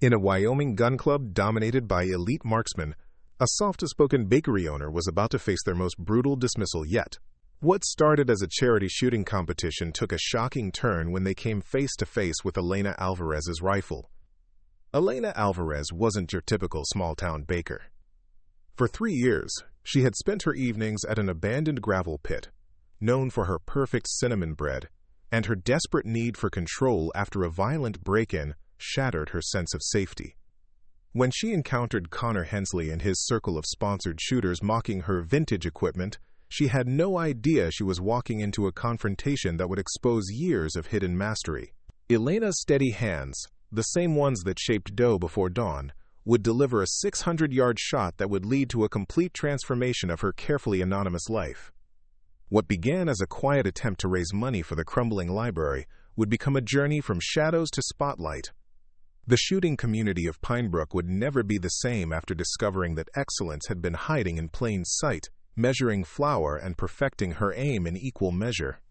In a Wyoming gun club dominated by elite marksmen, a soft-spoken bakery owner was about to face their most brutal dismissal yet. What started as a charity shooting competition took a shocking turn when they came face-to-face with Elena Alvarez's rifle. Elena Alvarez wasn't your typical small-town baker. For 3 years, she had spent her evenings at an abandoned gravel pit, known for her perfect cinnamon bread, and her desperate need for control after a violent break-in shattered her sense of safety. When she encountered Connor Hensley and his circle of sponsored shooters mocking her vintage equipment, she had no idea she was walking into a confrontation that would expose years of hidden mastery. Elena's steady hands, the same ones that shaped dough before dawn, would deliver a 600-yard shot that would lead to a complete transformation of her carefully anonymous life. What began as a quiet attempt to raise money for the crumbling library would become a journey from shadows to spotlight. The shooting community of Pinebrook would never be the same after discovering that excellence had been hiding in plain sight, measuring flour and perfecting her aim in equal measure.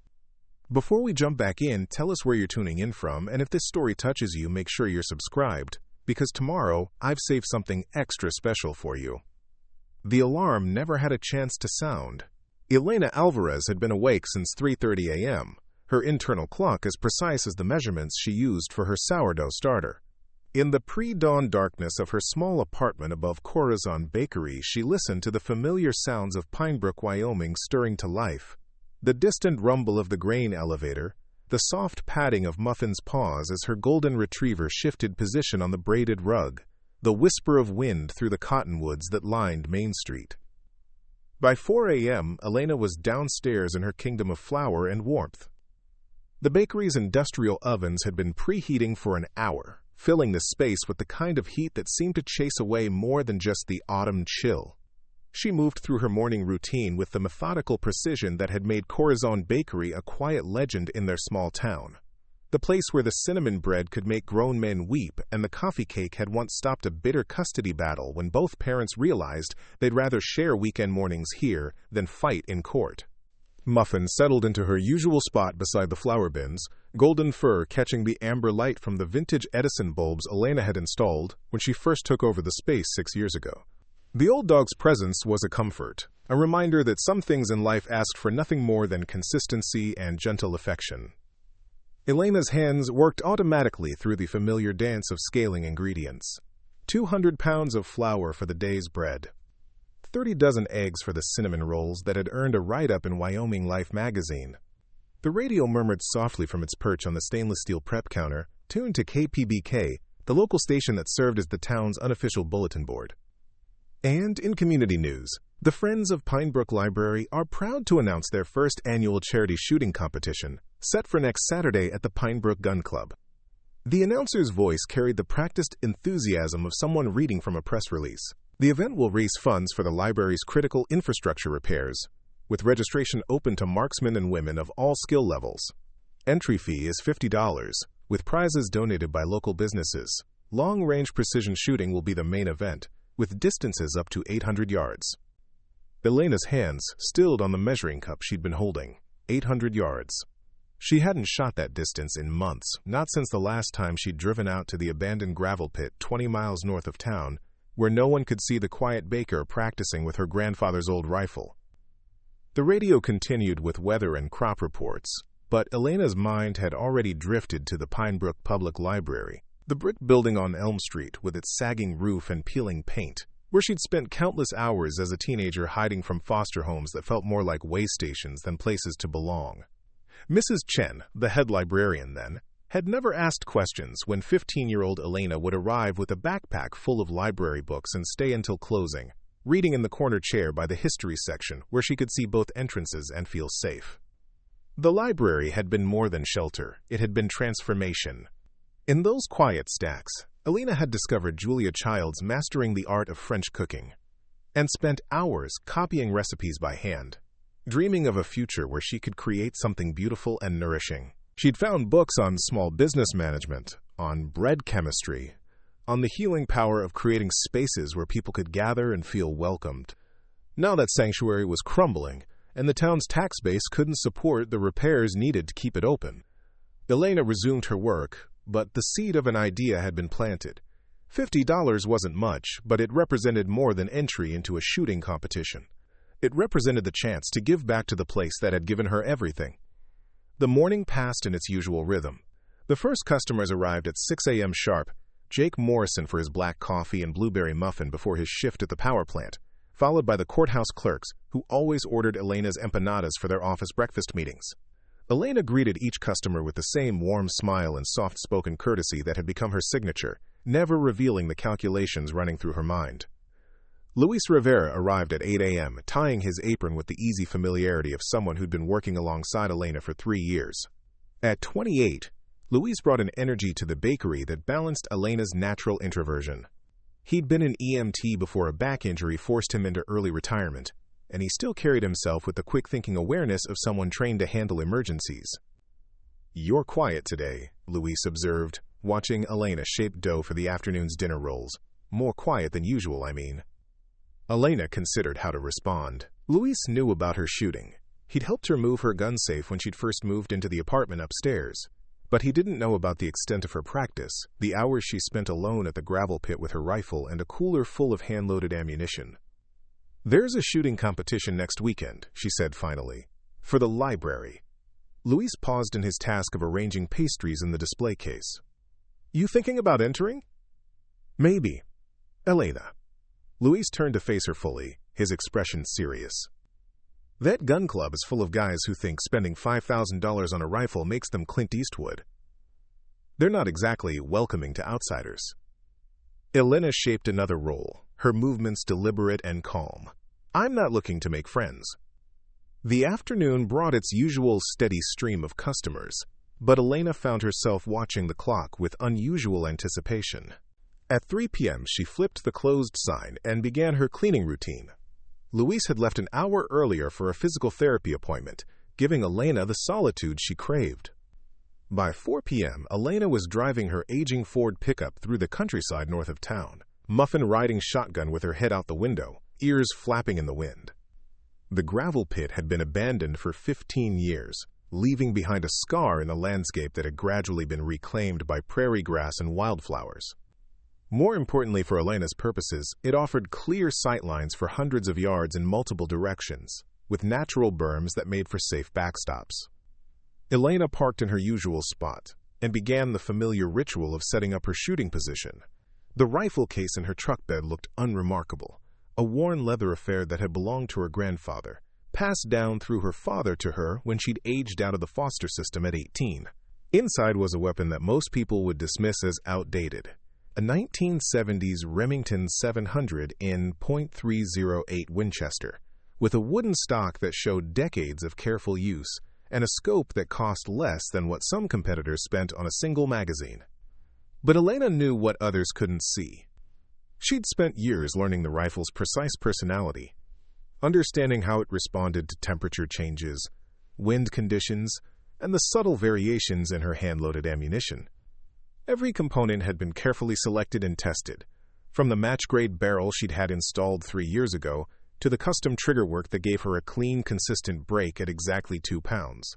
Before we jump back in, tell us where you're tuning in from, and if this story touches you, make sure you're subscribed, because tomorrow I've saved something extra special for you. The alarm never had a chance to sound. Elena Alvarez had been awake since 3:30 a.m., her internal clock as precise as the measurements she used for her sourdough starter. In the pre-dawn darkness of her small apartment above Corazon Bakery, she listened to the familiar sounds of Pinebrook, Wyoming stirring to life. The distant rumble of the grain elevator, the soft padding of Muffin's paws as her golden retriever shifted position on the braided rug, the whisper of wind through the cottonwoods that lined Main Street. By 4 a.m., Elena was downstairs in her kingdom of flour and warmth. The bakery's industrial ovens had been preheating for an hour, filling the space with the kind of heat that seemed to chase away more than just the autumn chill. She moved through her morning routine with the methodical precision that had made Corazon Bakery a quiet legend in their small town. The place where the cinnamon bread could make grown men weep and the coffee cake had once stopped a bitter custody battle when both parents realized they'd rather share weekend mornings here than fight in court. Muffin settled into her usual spot beside the flour bins, golden fur catching the amber light from the vintage Edison bulbs Elena had installed when she first took over the space 6 years ago. The old dog's presence was a comfort, a reminder that some things in life asked for nothing more than consistency and gentle affection. Elena's hands worked automatically through the familiar dance of scaling ingredients. 200 pounds of flour for the day's bread. 30 dozen eggs for the cinnamon rolls that had earned a write-up in Wyoming Life magazine. The radio murmured softly from its perch on the stainless steel prep counter, tuned to KPBK, the local station that served as the town's unofficial bulletin board. And in community news, the Friends of Pinebrook Library are proud to announce their first annual charity shooting competition, set for next Saturday at the Pinebrook Gun Club. The announcer's voice carried the practiced enthusiasm of someone reading from a press release. The event will raise funds for the library's critical infrastructure repairs, with registration open to marksmen and women of all skill levels. Entry fee is $50, with prizes donated by local businesses. Long-range precision shooting will be the main event, with distances up to 800 yards. Elena's hands stilled on the measuring cup she'd been holding. 800 yards. She hadn't shot that distance in months, not since the last time she'd driven out to the abandoned gravel pit 20 miles north of town, where no one could see the quiet baker practicing with her grandfather's old rifle. The radio continued with weather and crop reports, but Elena's mind had already drifted to the Pinebrook Public Library, the brick building on Elm Street with its sagging roof and peeling paint, where she'd spent countless hours as a teenager hiding from foster homes that felt more like way stations than places to belong. Mrs. Chen, the head librarian then, had never asked questions when 15-year-old Elena would arrive with a backpack full of library books and stay until closing, reading in the corner chair by the history section where she could see both entrances and feel safe. The library had been more than shelter, it had been transformation. In those quiet stacks, Elena had discovered Julia Child's Mastering the Art of French Cooking, and spent hours copying recipes by hand, dreaming of a future where she could create something beautiful and nourishing. She'd found books on small business management, on bread chemistry, on the healing power of creating spaces where people could gather and feel welcomed. Now that sanctuary was crumbling, and the town's tax base couldn't support the repairs needed to keep it open. Elena resumed her work, but the seed of an idea had been planted. $50 wasn't much, but it represented more than entry into a shooting competition. It represented the chance to give back to the place that had given her everything. The morning passed in its usual rhythm. The first customers arrived at 6 a.m. sharp, Jake Morrison for his black coffee and blueberry muffin before his shift at the power plant, followed by the courthouse clerks, who always ordered Elena's empanadas for their office breakfast meetings. Elena greeted each customer with the same warm smile and soft-spoken courtesy that had become her signature, never revealing the calculations running through her mind. Luis Rivera arrived at 8 a.m., tying his apron with the easy familiarity of someone who'd been working alongside Elena for 3 years. At 28, Luis brought an energy to the bakery that balanced Elena's natural introversion. He'd been an EMT before a back injury forced him into early retirement, and he still carried himself with the quick-thinking awareness of someone trained to handle emergencies. "You're quiet today," Luis observed, watching Elena shape dough for the afternoon's dinner rolls. "More quiet than usual, I mean." Elena considered how to respond. Luis knew about her shooting. He'd helped her move her gun safe when she'd first moved into the apartment upstairs. But he didn't know about the extent of her practice, the hours she spent alone at the gravel pit with her rifle and a cooler full of hand-loaded ammunition. "There's a shooting competition next weekend," she said finally, "for the library." Luis paused in his task of arranging pastries in the display case. "You thinking about entering?" "Maybe." "Elena." Luis turned to face her fully, his expression serious. "That gun club is full of guys who think spending $5,000 on a rifle makes them Clint Eastwood. They're not exactly welcoming to outsiders." Elena shaped another roll, her movements deliberate and calm. "I'm not looking to make friends." The afternoon brought its usual steady stream of customers, but Elena found herself watching the clock with unusual anticipation. At 3 p.m., she flipped the closed sign and began her cleaning routine. Luis had left an hour earlier for a physical therapy appointment, giving Elena the solitude she craved. By 4 p.m., Elena was driving her aging Ford pickup through the countryside north of town, Muffin riding shotgun with her head out the window, ears flapping in the wind. The gravel pit had been abandoned for 15 years, leaving behind a scar in the landscape that had gradually been reclaimed by prairie grass and wildflowers. More importantly for Elena's purposes, it offered clear sightlines for hundreds of yards in multiple directions, with natural berms that made for safe backstops. Elena parked in her usual spot and began the familiar ritual of setting up her shooting position. The rifle case in her truck bed looked unremarkable, a worn leather affair that had belonged to her grandfather, passed down through her father to her when she'd aged out of the foster system at 18. Inside was a weapon that most people would dismiss as outdated, a 1970s Remington 700 in .308 Winchester, with a wooden stock that showed decades of careful use and a scope that cost less than what some competitors spent on a single magazine. But Elena knew what others couldn't see. She'd spent years learning the rifle's precise personality, understanding how it responded to temperature changes, wind conditions, and the subtle variations in her hand-loaded ammunition. Every component had been carefully selected and tested, from the match-grade barrel she'd had installed 3 years ago to the custom trigger work that gave her a clean, consistent break at exactly 2 pounds.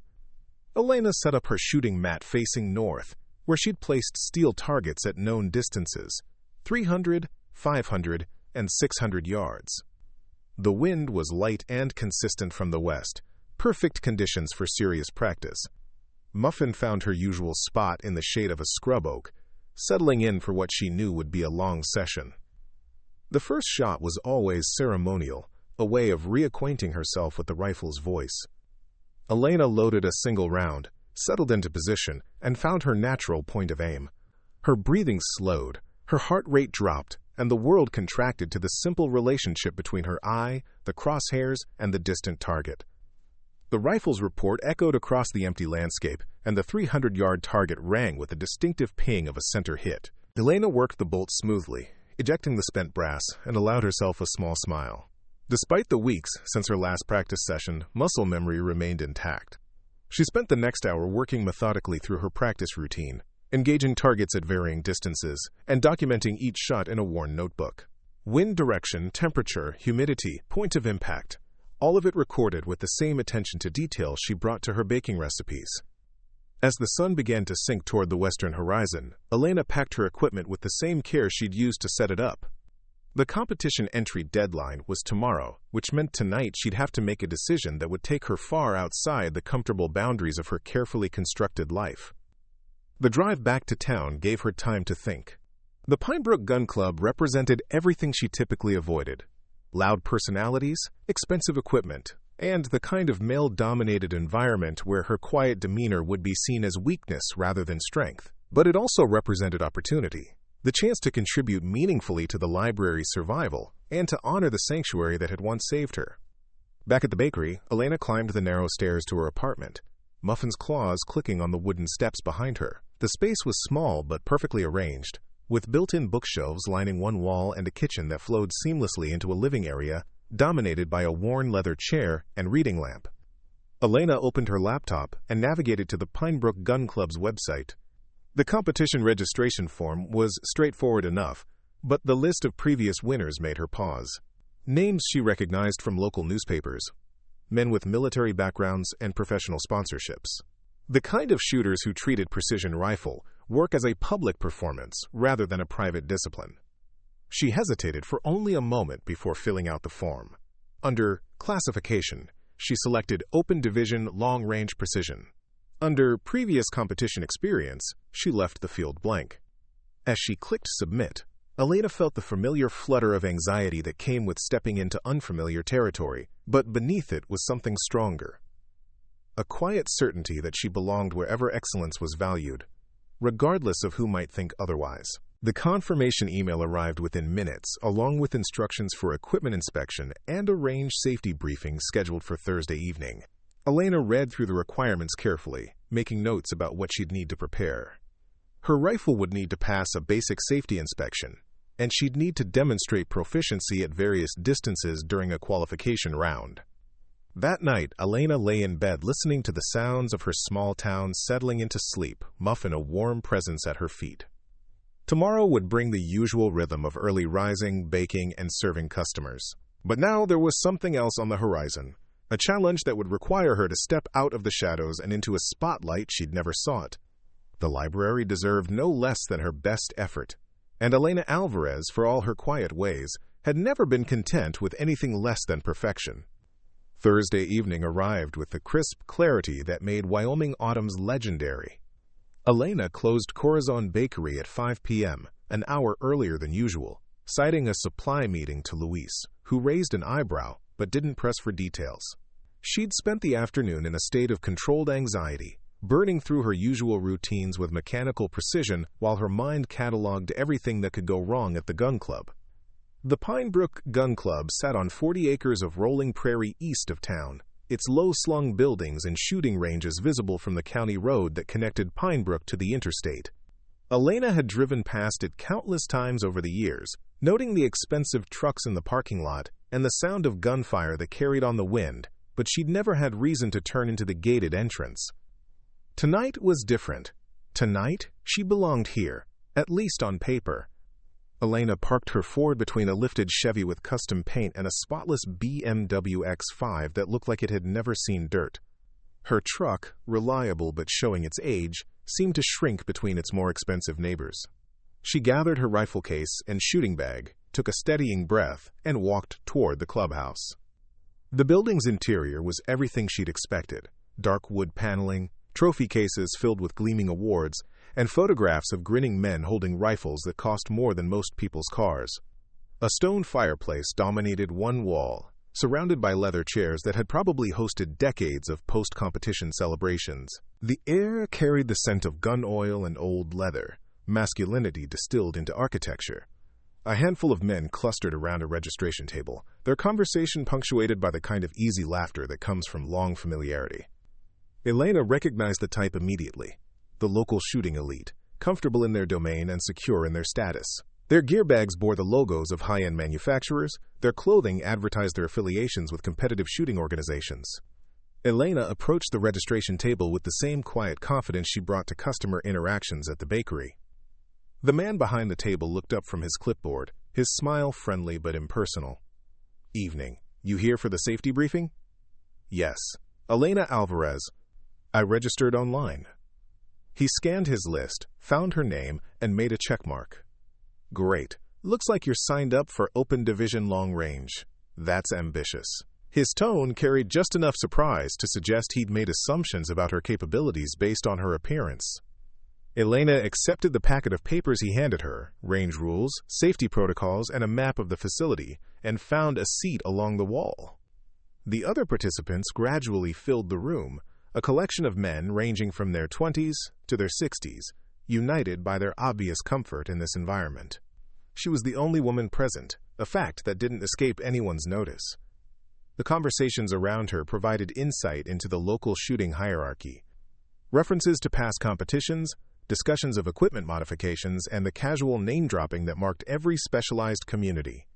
Elena set up her shooting mat facing north, where she'd placed steel targets at known distances, 300, 500, and 600 yards. The wind was light and consistent from the west, perfect conditions for serious practice. Muffin found her usual spot in the shade of a scrub oak, settling in for what she knew would be a long session. The first shot was always ceremonial, a way of reacquainting herself with the rifle's voice. Elena loaded a single round, settled into position, and found her natural point of aim. Her breathing slowed, her heart rate dropped, and the world contracted to the simple relationship between her eye, the crosshairs, and the distant target. The rifle's report echoed across the empty landscape, and the 300-yard target rang with the distinctive ping of a center hit. Elena worked the bolt smoothly, ejecting the spent brass, and allowed herself a small smile. Despite the weeks since her last practice session, muscle memory remained intact. She spent the next hour working methodically through her practice routine, engaging targets at varying distances, and documenting each shot in a worn notebook. Wind direction, temperature, humidity, point of impact, all of it recorded with the same attention to detail she brought to her baking recipes. As the sun began to sink toward the western horizon, Elena packed her equipment with the same care she'd used to set it up. The competition entry deadline was tomorrow, which meant tonight she'd have to make a decision that would take her far outside the comfortable boundaries of her carefully constructed life. The drive back to town gave her time to think. The Pinebrook Gun Club represented everything she typically avoided: loud personalities, expensive equipment, and the kind of male-dominated environment where her quiet demeanor would be seen as weakness rather than strength. But it also represented opportunity, the chance to contribute meaningfully to the library's survival and to honor the sanctuary that had once saved her. Back at the bakery, Elena climbed the narrow stairs to her apartment, Muffin's claws clicking on the wooden steps behind her. The space was small but perfectly arranged, with built-in bookshelves lining one wall and a kitchen that flowed seamlessly into a living area dominated by a worn leather chair and reading lamp. Elena opened her laptop and navigated to the Pinebrook Gun Club's website. The competition registration form was straightforward enough, but the list of previous winners made her pause. Names she recognized from local newspapers: men with military backgrounds and professional sponsorships. The kind of shooters who treated precision rifle work as a public performance rather than a private discipline. She hesitated for only a moment before filling out the form. Under Classification, she selected Open Division Long Range Precision. Under Previous Competition Experience, she left the field blank. As she clicked Submit, Elena felt the familiar flutter of anxiety that came with stepping into unfamiliar territory, but beneath it was something stronger. A quiet certainty that she belonged wherever excellence was valued, regardless of who might think otherwise. The confirmation email arrived within minutes, along with instructions for equipment inspection and a range safety briefing scheduled for Thursday evening. Elena read through the requirements carefully, making notes about what she'd need to prepare. Her rifle would need to pass a basic safety inspection, and she'd need to demonstrate proficiency at various distances during a qualification round. That night, Elena lay in bed listening to the sounds of her small town settling into sleep, Muffin a warm presence at her feet. Tomorrow would bring the usual rhythm of early rising, baking, and serving customers. But now there was something else on the horizon, a challenge that would require her to step out of the shadows and into a spotlight she'd never sought. The library deserved no less than her best effort, and Elena Alvarez, for all her quiet ways, had never been content with anything less than perfection. Thursday evening arrived with the crisp clarity that made Wyoming autumns legendary. Elena closed Corazon Bakery at 5 p.m., an hour earlier than usual, citing a supply meeting to Luis, who raised an eyebrow but didn't press for details. She'd spent the afternoon in a state of controlled anxiety, burning through her usual routines with mechanical precision while her mind cataloged everything that could go wrong at the gun club. The Pinebrook Gun Club sat on 40 acres of rolling prairie east of town, its low-slung buildings and shooting ranges visible from the county road that connected Pinebrook to the interstate. Elena had driven past it countless times over the years, noting the expensive trucks in the parking lot and the sound of gunfire that carried on the wind, but she'd never had reason to turn into the gated entrance. Tonight was different. Tonight, she belonged here, at least on paper. Elena parked her Ford between a lifted Chevy with custom paint and a spotless BMW X5 that looked like it had never seen dirt. Her truck, reliable but showing its age, seemed to shrink between its more expensive neighbors. She gathered her rifle case and shooting bag, took a steadying breath, and walked toward the clubhouse. The building's interior was everything she'd expected: dark wood paneling, trophy cases filled with gleaming awards, and photographs of grinning men holding rifles that cost more than most people's cars. A stone fireplace dominated one wall, surrounded by leather chairs that had probably hosted decades of post-competition celebrations. The air carried the scent of gun oil and old leather, masculinity distilled into architecture. A handful of men clustered around a registration table, their conversation punctuated by the kind of easy laughter that comes from long familiarity. Elena recognized the type immediately: the local shooting elite, comfortable in their domain and secure in their status. Their gear bags bore the logos of high-end manufacturers, their clothing advertised their affiliations with competitive shooting organizations. Elena approached the registration table with the same quiet confidence she brought to customer interactions at the bakery. The man behind the table looked up from his clipboard, his smile friendly but impersonal. "Evening. You here for the safety briefing?" "Yes. Elena Alvarez. I registered online." He scanned his list, found her name, and made a checkmark. Great. Looks like you're signed up for Open Division Long Range. That's ambitious. His tone carried just enough surprise to suggest he'd made assumptions about her capabilities based on her appearance. Elena accepted the packet of papers he handed her, range rules, safety protocols, and a map of the facility, and found a seat along the wall. The other participants gradually filled the room, a collection of men ranging from their 20s to their 60s, united by their obvious comfort in this environment. She was the only woman present, a fact that didn't escape anyone's notice. The conversations around her provided insight into the local shooting hierarchy. References to past competitions, discussions of equipment modifications, and the casual name-dropping that marked every specialized community.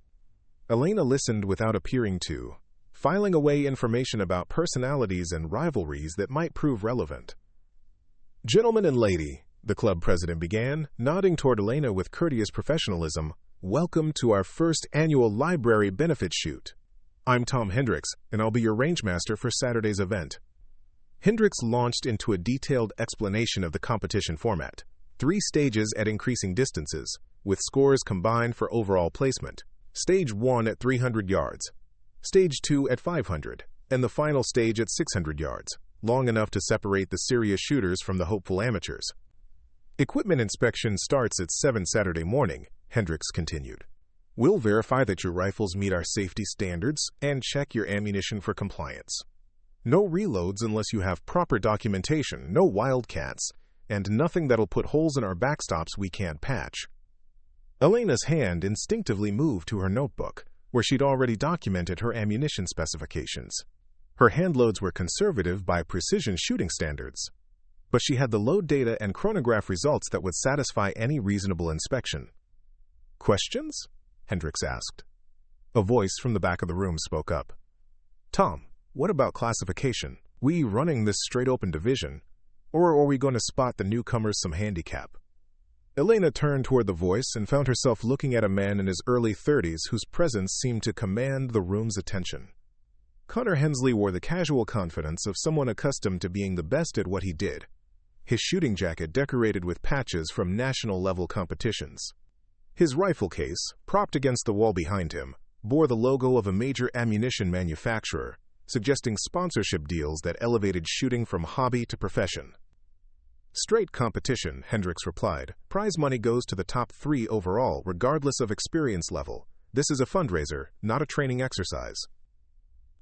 Elena listened without appearing to, filing away information about personalities and rivalries that might prove relevant. "Gentlemen and lady," the club president began, nodding toward Elena with courteous professionalism, "welcome to our first annual library benefit shoot. I'm Tom Hendricks, and I'll be your rangemaster for Saturday's event." Hendricks launched into a detailed explanation of the competition format. 3 stages at increasing distances, with scores combined for overall placement. Stage 1 at 300 yards, Stage 2 at 500, and the final stage at 600 yards, long enough to separate the serious shooters from the hopeful amateurs. Equipment inspection starts at 7 Saturday morning, Hendricks continued. We'll verify that your rifles meet our safety standards and check your ammunition for compliance. No reloads unless you have proper documentation, no wildcats, and nothing that'll put holes in our backstops we can't patch. Elena's hand instinctively moved to her notebook, where she'd already documented her ammunition specifications. Her handloads were conservative by precision shooting standards, but she had the load data and chronograph results that would satisfy any reasonable inspection. "Questions?" Hendricks asked. A voice from the back of the room spoke up. "Tom, what about classification? We running this straight open division, or are we going to spot the newcomers some handicap?" Elena turned toward the voice and found herself looking at a man in his early 30s whose presence seemed to command the room's attention. Connor Hensley wore the casual confidence of someone accustomed to being the best at what he did, his shooting jacket decorated with patches from national-level competitions. His rifle case, propped against the wall behind him, bore the logo of a major ammunition manufacturer, suggesting sponsorship deals that elevated shooting from hobby to profession. "Straight competition," Hendricks replied. "Prize money goes to the top 3 overall, regardless of experience level. This is a fundraiser, not a training exercise."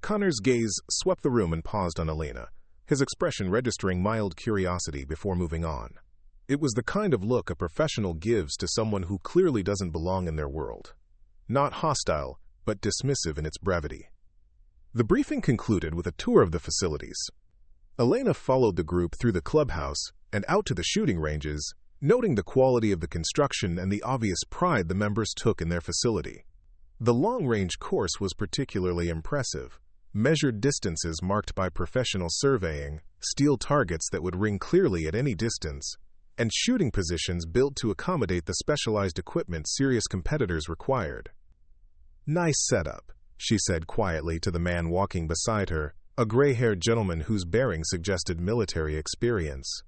Connor's gaze swept the room and paused on Elena, his expression registering mild curiosity before moving on. It was the kind of look a professional gives to someone who clearly doesn't belong in their world. Not hostile, but dismissive in its brevity. The briefing concluded with a tour of the facilities. Elena followed the group through the clubhouse and out to the shooting ranges, noting the quality of the construction and the obvious pride the members took in their facility. The long-range course was particularly impressive. Measured distances marked by professional surveying, steel targets that would ring clearly at any distance, and shooting positions built to accommodate the specialized equipment serious competitors required. "Nice setup," she said quietly to the man walking beside her, a gray-haired gentleman whose bearing suggested military experience.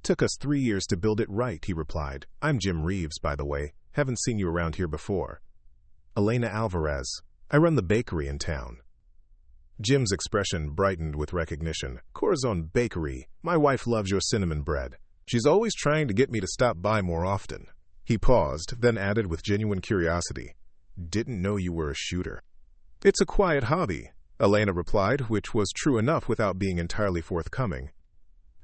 "Took us 3 years to build it right," he replied. "I'm Jim Reeves, by the way. Haven't seen you around here before." "Elena Alvarez. I run the bakery in town." Jim's expression brightened with recognition. "Corazon Bakery. My wife loves your cinnamon bread. She's always trying to get me to stop by more often." He paused, then added with genuine curiosity, "Didn't know you were a shooter." "It's a quiet hobby," Elena replied, which was true enough without being entirely forthcoming.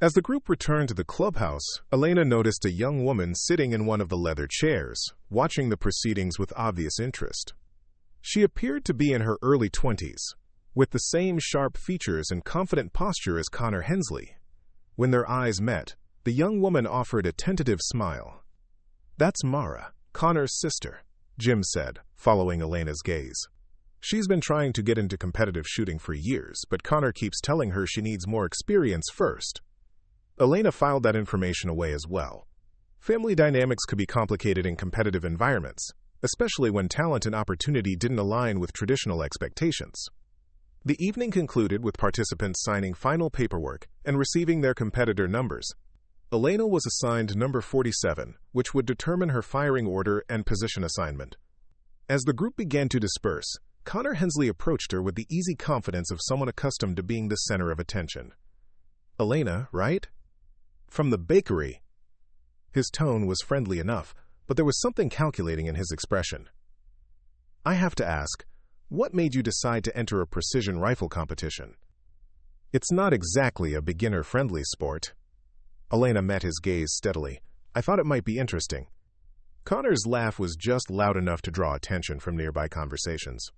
As the group returned to the clubhouse, Elena noticed a young woman sitting in one of the leather chairs, watching the proceedings with obvious interest. She appeared to be in her early 20s, with the same sharp features and confident posture as Connor Hensley. When their eyes met, the young woman offered a tentative smile. "That's Mara, Connor's sister," Jim said, following Elena's gaze. "She's been trying to get into competitive shooting for years, but Connor keeps telling her she needs more experience first." Elena filed that information away as well. Family dynamics could be complicated in competitive environments, especially when talent and opportunity didn't align with traditional expectations. The evening concluded with participants signing final paperwork and receiving their competitor numbers. Elena was assigned number 47, which would determine her firing order and position assignment. As the group began to disperse, Connor Hensley approached her with the easy confidence of someone accustomed to being the center of attention. "Elena, right? From the bakery." His tone was friendly enough, but there was something calculating in his expression. "I have to ask, what made you decide to enter a precision rifle competition? It's not exactly a beginner-friendly sport." Elena met his gaze steadily. "I thought it might be interesting." Connor's laugh was just loud enough to draw attention from nearby conversations.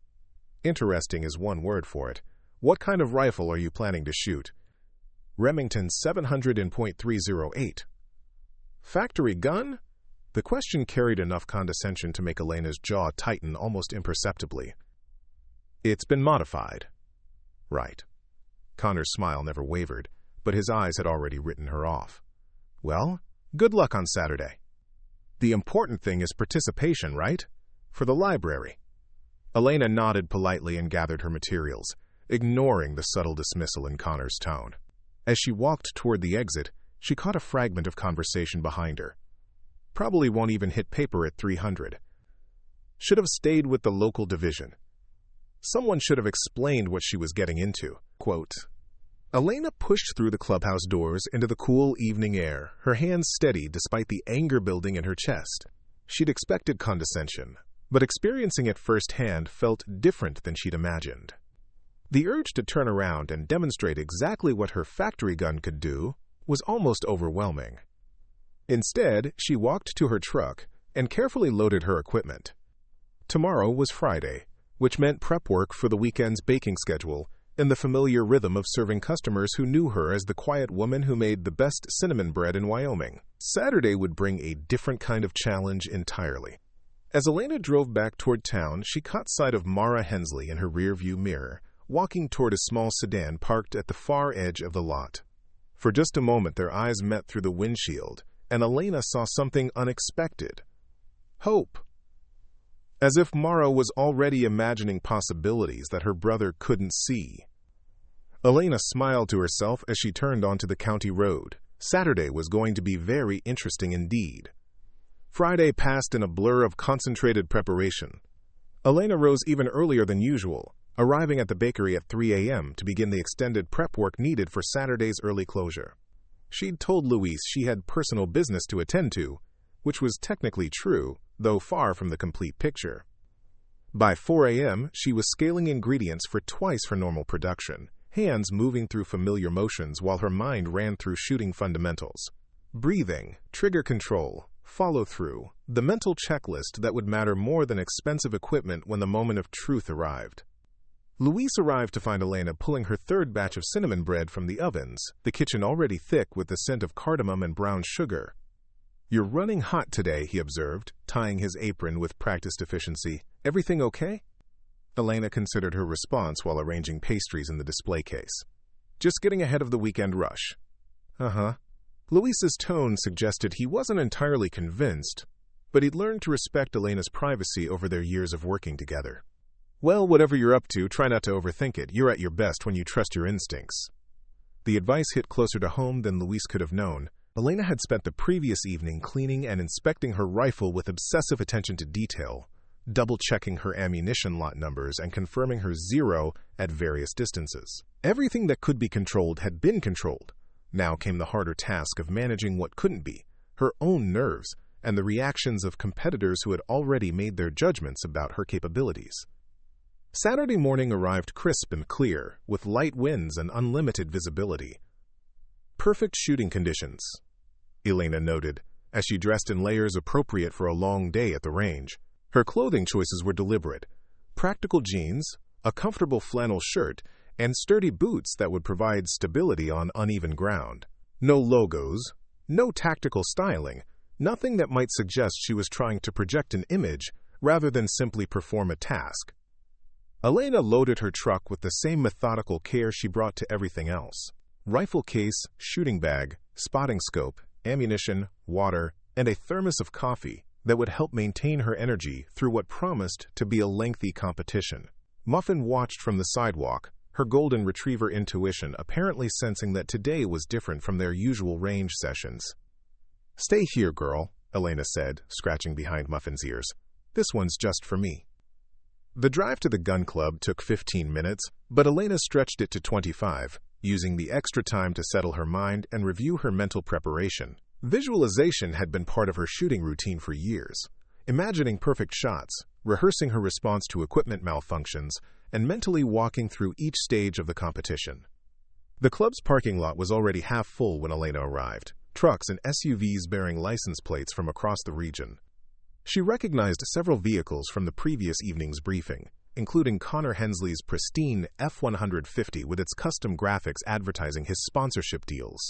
"Interesting is one word for it. What kind of rifle are you planning to shoot?" "Remington 700.308. "Factory gun?" The question carried enough condescension to make Elena's jaw tighten almost imperceptibly. "It's been modified." "Right." Connor's smile never wavered, but his eyes had already written her off. "Well, good luck on Saturday. The important thing is participation, right? For the library." Elena nodded politely and gathered her materials, ignoring the subtle dismissal in Connor's tone. As she walked toward the exit, she caught a fragment of conversation behind her. "Probably won't even hit paper at 300. Should have stayed with the local division. Someone should have explained what she was getting into." Quote. Elena pushed through the clubhouse doors into the cool evening air, her hands steady despite the anger building in her chest. She'd expected condescension, but experiencing it firsthand felt different than she'd imagined. The urge to turn around and demonstrate exactly what her factory gun could do was almost overwhelming. Instead, she walked to her truck and carefully loaded her equipment. Tomorrow was Friday, which meant prep work for the weekend's baking schedule and the familiar rhythm of serving customers who knew her as the quiet woman who made the best cinnamon bread in Wyoming. Saturday would bring a different kind of challenge entirely. As Elena drove back toward town, she caught sight of Mara Hensley in her rearview mirror, walking toward a small sedan parked at the far edge of the lot. For just a moment, their eyes met through the windshield, and Elena saw something unexpected. Hope. As if Mara was already imagining possibilities that her brother couldn't see. Elena smiled to herself as she turned onto the county road. Saturday was going to be very interesting indeed. Friday passed in a blur of concentrated preparation. Elena rose even earlier than usual, arriving at the bakery at 3 a.m. to begin the extended prep work needed for Saturday's early closure. She'd told Luis she had personal business to attend to, which was technically true, though far from the complete picture. By 4 a.m., she was scaling ingredients for twice her normal production, hands moving through familiar motions while her mind ran through shooting fundamentals. Breathing, trigger control, follow-through, the mental checklist that would matter more than expensive equipment when the moment of truth arrived. Luis arrived to find Elena pulling her third batch of cinnamon bread from the ovens, the kitchen already thick with the scent of cardamom and brown sugar. "You're running hot today," he observed, tying his apron with practiced efficiency. "Everything okay?" Elena considered her response while arranging pastries in the display case. "Just getting ahead of the weekend rush." "Uh-huh." Luis's tone suggested he wasn't entirely convinced, but he'd learned to respect Elena's privacy over their years of working together. "Well, whatever you're up to, try not to overthink it. You're at your best when you trust your instincts." The advice hit closer to home than Luis could have known. Elena had spent the previous evening cleaning and inspecting her rifle with obsessive attention to detail, double-checking her ammunition lot numbers and confirming her zero at various distances. Everything that could be controlled had been controlled. Now came the harder task of managing what couldn't be, her own nerves, and the reactions of competitors who had already made their judgments about her capabilities. Saturday morning arrived crisp and clear, with light winds and unlimited visibility. "Perfect shooting conditions," Elena noted, as she dressed in layers appropriate for a long day at the range. Her clothing choices were deliberate. Practical jeans, a comfortable flannel shirt, and sturdy boots that would provide stability on uneven ground. No logos, no tactical styling, nothing that might suggest she was trying to project an image rather than simply perform a task. Elena loaded her truck with the same methodical care she brought to everything else. Rifle case, shooting bag, spotting scope, ammunition, water, and a thermos of coffee that would help maintain her energy through what promised to be a lengthy competition. Muffin watched from the sidewalk, her golden retriever intuition apparently sensing that today was different from their usual range sessions. "Stay here, girl," Elena said, scratching behind Muffin's ears. "This one's just for me." The drive to the gun club took 15 minutes, but Elena stretched it to 25, using the extra time to settle her mind and review her mental preparation. Visualization had been part of her shooting routine for years, imagining perfect shots, rehearsing her response to equipment malfunctions, and mentally walking through each stage of the competition. The club's parking lot was already half full when Elena arrived, trucks and SUVs bearing license plates from across the region. She recognized several vehicles from the previous evening's briefing, including Connor Hensley's pristine F-150 with its custom graphics advertising his sponsorship deals.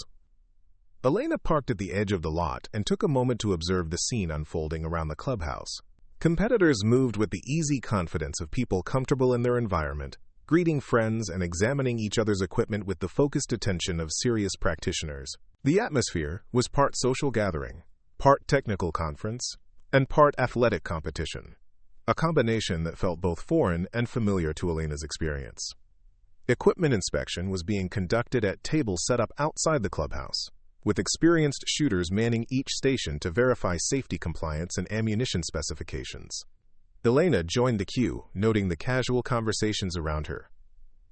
Elena parked at the edge of the lot and took a moment to observe the scene unfolding around the clubhouse. Competitors moved with the easy confidence of people comfortable in their environment, greeting friends and examining each other's equipment with the focused attention of serious practitioners. The atmosphere was part social gathering, part technical conference, and part athletic competition, a combination that felt both foreign and familiar to Elena's experience. Equipment inspection was being conducted at tables set up outside the clubhouse, with experienced shooters manning each station to verify safety compliance and ammunition specifications. Elena joined the queue, noting the casual conversations around her.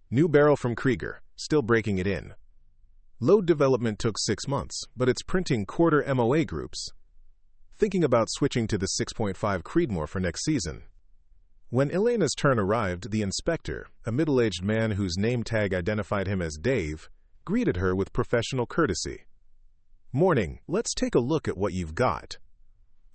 "New barrel from Krieger, still breaking it in. Load development took 6 months, but it's printing quarter MOA groups. Thinking about switching to the 6.5 Creedmoor for next season." When Elena's turn arrived, the inspector, a middle-aged man whose name tag identified him as Dave, greeted her with professional courtesy. "Morning, let's take a look at what you've got."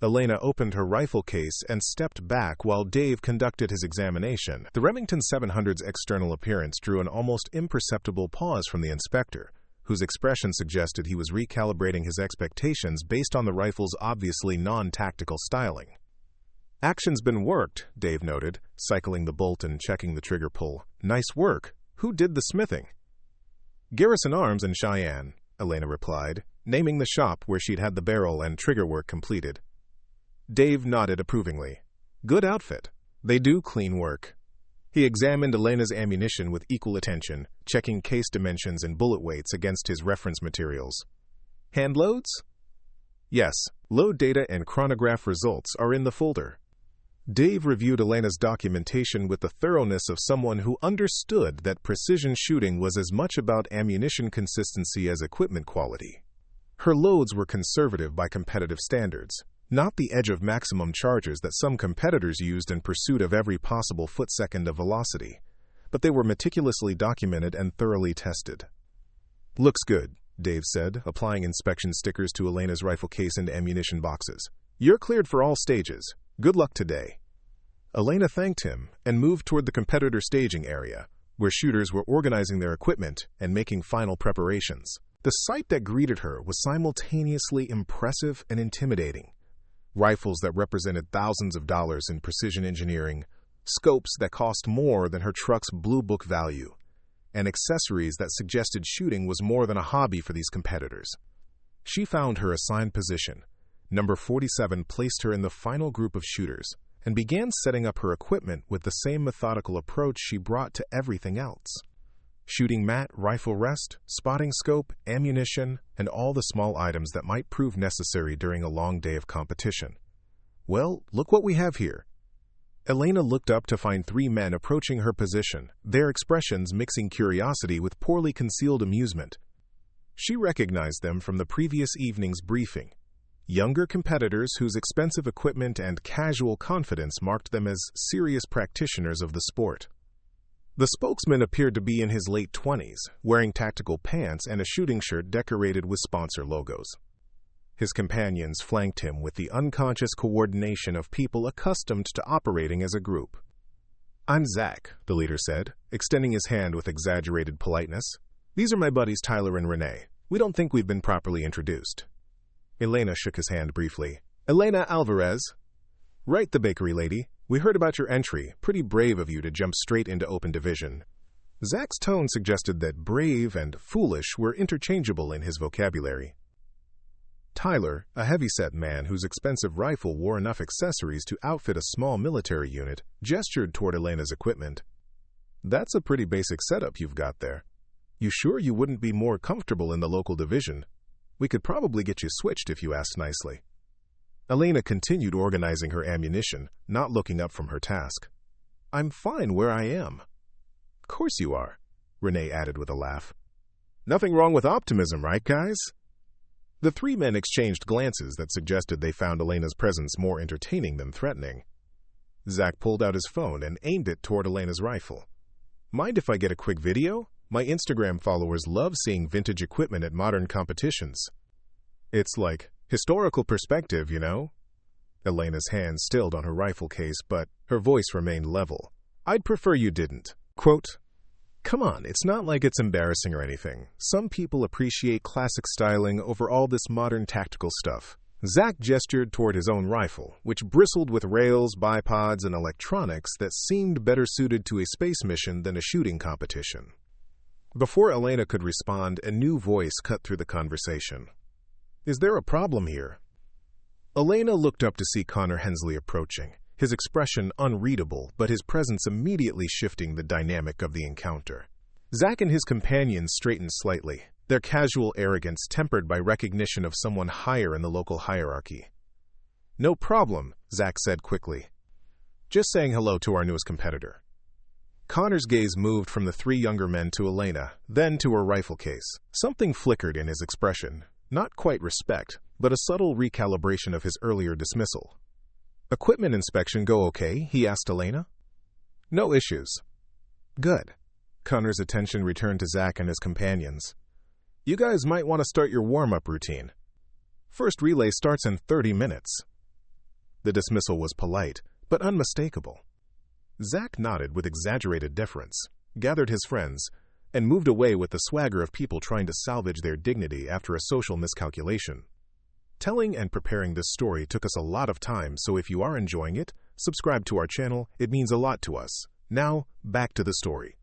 Elena opened her rifle case and stepped back while Dave conducted his examination. The Remington 700's external appearance drew an almost imperceptible pause from the inspector, whose expression suggested he was recalibrating his expectations based on the rifle's obviously non-tactical styling. "Action's been worked," Dave noted, cycling the bolt and checking the trigger pull. "Nice work. Who did the smithing?" "Garrison Arms in Cheyenne," Elena replied, naming the shop where she'd had the barrel and trigger work completed. Dave nodded approvingly. "Good outfit. They do clean work." He examined Elena's ammunition with equal attention, checking case dimensions and bullet weights against his reference materials. "Hand loads?" "Yes, load data and chronograph results are in the folder." Dave reviewed Elena's documentation with the thoroughness of someone who understood that precision shooting was as much about ammunition consistency as equipment quality. Her loads were conservative by competitive standards, not the edge of maximum charges that some competitors used in pursuit of every possible foot-second of velocity, but they were meticulously documented and thoroughly tested. "Looks good," Dave said, applying inspection stickers to Elena's rifle case and ammunition boxes. "You're cleared for all stages. Good luck today." Elena thanked him and moved toward the competitor staging area, where shooters were organizing their equipment and making final preparations. The sight that greeted her was simultaneously impressive and intimidating. Rifles that represented thousands of dollars in precision engineering, scopes that cost more than her truck's Blue Book value, and accessories that suggested shooting was more than a hobby for these competitors. She found her assigned position. Number 47 placed her in the final group of shooters and began setting up her equipment with the same methodical approach she brought to everything else. Shooting mat, rifle rest, spotting scope, ammunition, and all the small items that might prove necessary during a long day of competition. "Well, look what we have here." Elena looked up to find 3 men approaching her position, their expressions mixing curiosity with poorly concealed amusement. She recognized them from the previous evening's briefing. Younger competitors whose expensive equipment and casual confidence marked them as serious practitioners of the sport. The spokesman appeared to be in his late 20s, wearing tactical pants and a shooting shirt decorated with sponsor logos. His companions flanked him with the unconscious coordination of people accustomed to operating as a group. "I'm Zach," the leader said, extending his hand with exaggerated politeness. "These are my buddies Tyler and Renee. We don't think we've been properly introduced." Elena shook his hand briefly. "Elena Alvarez." "Right, the bakery lady. We heard about your entry. Pretty brave of you to jump straight into open division." Zach's tone suggested that brave and foolish were interchangeable in his vocabulary. Tyler, a heavy-set man whose expensive rifle wore enough accessories to outfit a small military unit, gestured toward Elena's equipment. "That's a pretty basic setup you've got there. You sure you wouldn't be more comfortable in the local division?" We could probably get you switched if you asked nicely. Elena continued organizing her ammunition, not looking up from her task. I'm fine where I am. Of course you are, Renee added with a laugh. Nothing wrong with optimism, right, guys? The three men exchanged glances that suggested they found Elena's presence more entertaining than threatening. Zach pulled out his phone and aimed it toward Elena's rifle. Mind if I get a quick video? My Instagram followers love seeing vintage equipment at modern competitions. It's like historical perspective, you know? Elena's hand stilled on her rifle case, but her voice remained level. I'd prefer you didn't. Quote, come on, it's not like it's embarrassing or anything. Some people appreciate classic styling over all this modern tactical stuff. Zach gestured toward his own rifle, which bristled with rails, bipods, and electronics that seemed better suited to a space mission than a shooting competition. Before Elena could respond, a new voice cut through the conversation. Is there a problem here? Elena looked up to see Connor Hensley approaching, his expression unreadable, but his presence immediately shifting the dynamic of the encounter. Zach and his companions straightened slightly, their casual arrogance tempered by recognition of someone higher in the local hierarchy. No problem, Zach said quickly. Just saying hello to our newest competitor. Connor's gaze moved from the three younger men to Elena, then to her rifle case. Something flickered in his expression. Not quite respect, but a subtle recalibration of his earlier dismissal. Equipment inspection go okay? He asked Elena. No issues. Good. Connor's attention returned to Zach and his companions. You guys might want to start your warm-up routine. First relay starts in 30 minutes. The dismissal was polite, but unmistakable. Zach nodded with exaggerated deference, gathered his friends, and moved away with the swagger of people trying to salvage their dignity after a social miscalculation. Telling and preparing this story took us a lot of time, so if you are enjoying it, subscribe to our channel. It means a lot to us. Now, back to the story.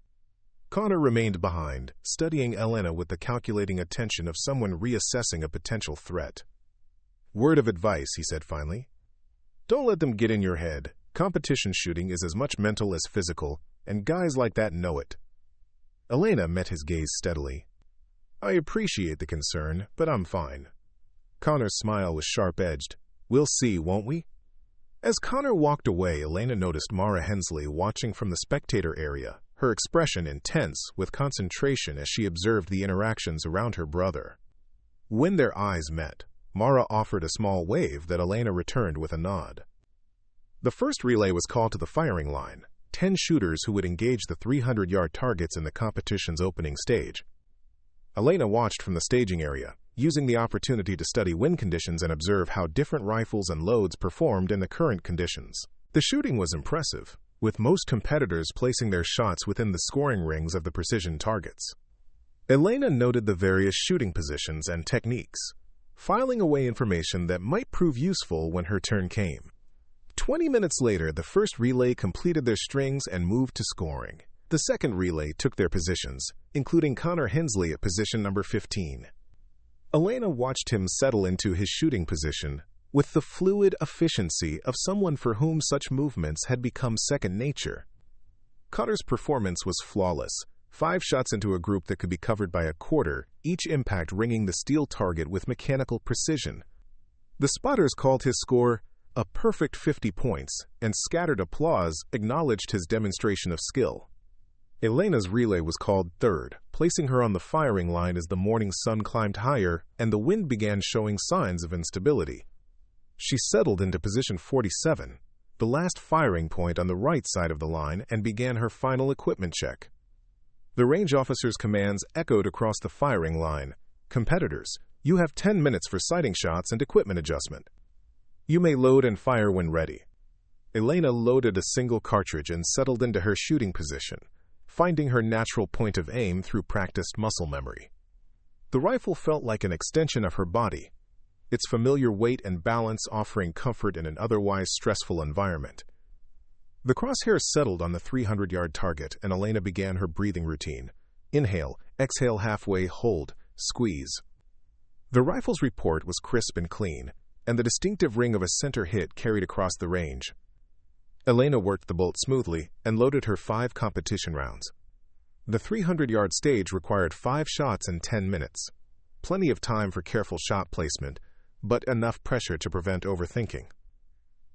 Connor remained behind, studying Elena with the calculating attention of someone reassessing a potential threat. Word of advice, he said finally. Don't let them get in your head. Competition shooting is as much mental as physical, and guys like that know it. Elena met his gaze steadily. I appreciate the concern, but I'm fine. Connor's smile was sharp-edged. We'll see, won't we? As Connor walked away, Elena noticed Mara Hensley watching from the spectator area, her expression intense with concentration as she observed the interactions around her brother. When their eyes met, Mara offered a small wave that Elena returned with a nod. The first relay was called to the firing line, 10 shooters who would engage the 300-yard targets in the competition's opening stage. Elena watched from the staging area, using the opportunity to study wind conditions and observe how different rifles and loads performed in the current conditions. The shooting was impressive, with most competitors placing their shots within the scoring rings of the precision targets. Elena noted the various shooting positions and techniques, filing away information that might prove useful when her turn came. 20 minutes later, the first relay completed their strings and moved to scoring. The second relay took their positions, including Connor Hensley at position number 15. Elena watched him settle into his shooting position with the fluid efficiency of someone for whom such movements had become second nature. Connor's performance was flawless, 5 shots into a group that could be covered by a quarter, each impact ringing the steel target with mechanical precision. The spotters called his score a perfect 50 points, and scattered applause acknowledged his demonstration of skill. Elena's relay was called third, placing her on the firing line as the morning sun climbed higher and the wind began showing signs of instability. She settled into position 47, the last firing point on the right side of the line, and began her final equipment check. The range officer's commands echoed across the firing line. Competitors, you have 10 minutes for sighting shots and equipment adjustment. You may load and fire when ready. Elena loaded a single cartridge and settled into her shooting position, finding her natural point of aim through practiced muscle memory. The rifle felt like an extension of her body, its familiar weight and balance offering comfort in an otherwise stressful environment. The crosshairs settled on the 300-yard target, and Elena began her breathing routine. Inhale, exhale halfway, hold, squeeze. The rifle's report was crisp and clean, and the distinctive ring of a center hit carried across the range. Elena worked the bolt smoothly and loaded her 5 competition rounds. The 300-yard stage required 5 shots in 10 minutes. plenty of time for careful shot placement, but enough pressure to prevent overthinking.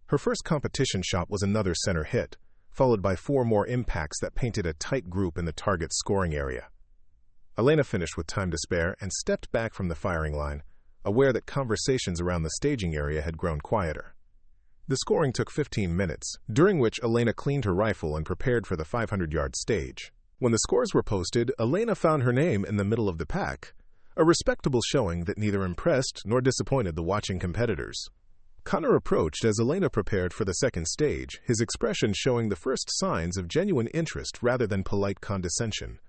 Her first competition shot was another center hit, followed by 4 more impacts that painted a tight group in the target's scoring area. Elena finished with time to spare and stepped back from the firing line, aware that conversations around the staging area had grown quieter. The scoring took 15 minutes, during which Elena cleaned her rifle and prepared for the 500-yard stage. When the scores were posted, Elena found her name in the middle of the pack, a respectable showing that neither impressed nor disappointed the watching competitors. Connor approached as Elena prepared for the second stage, his expression showing the first signs of genuine interest rather than polite condescension.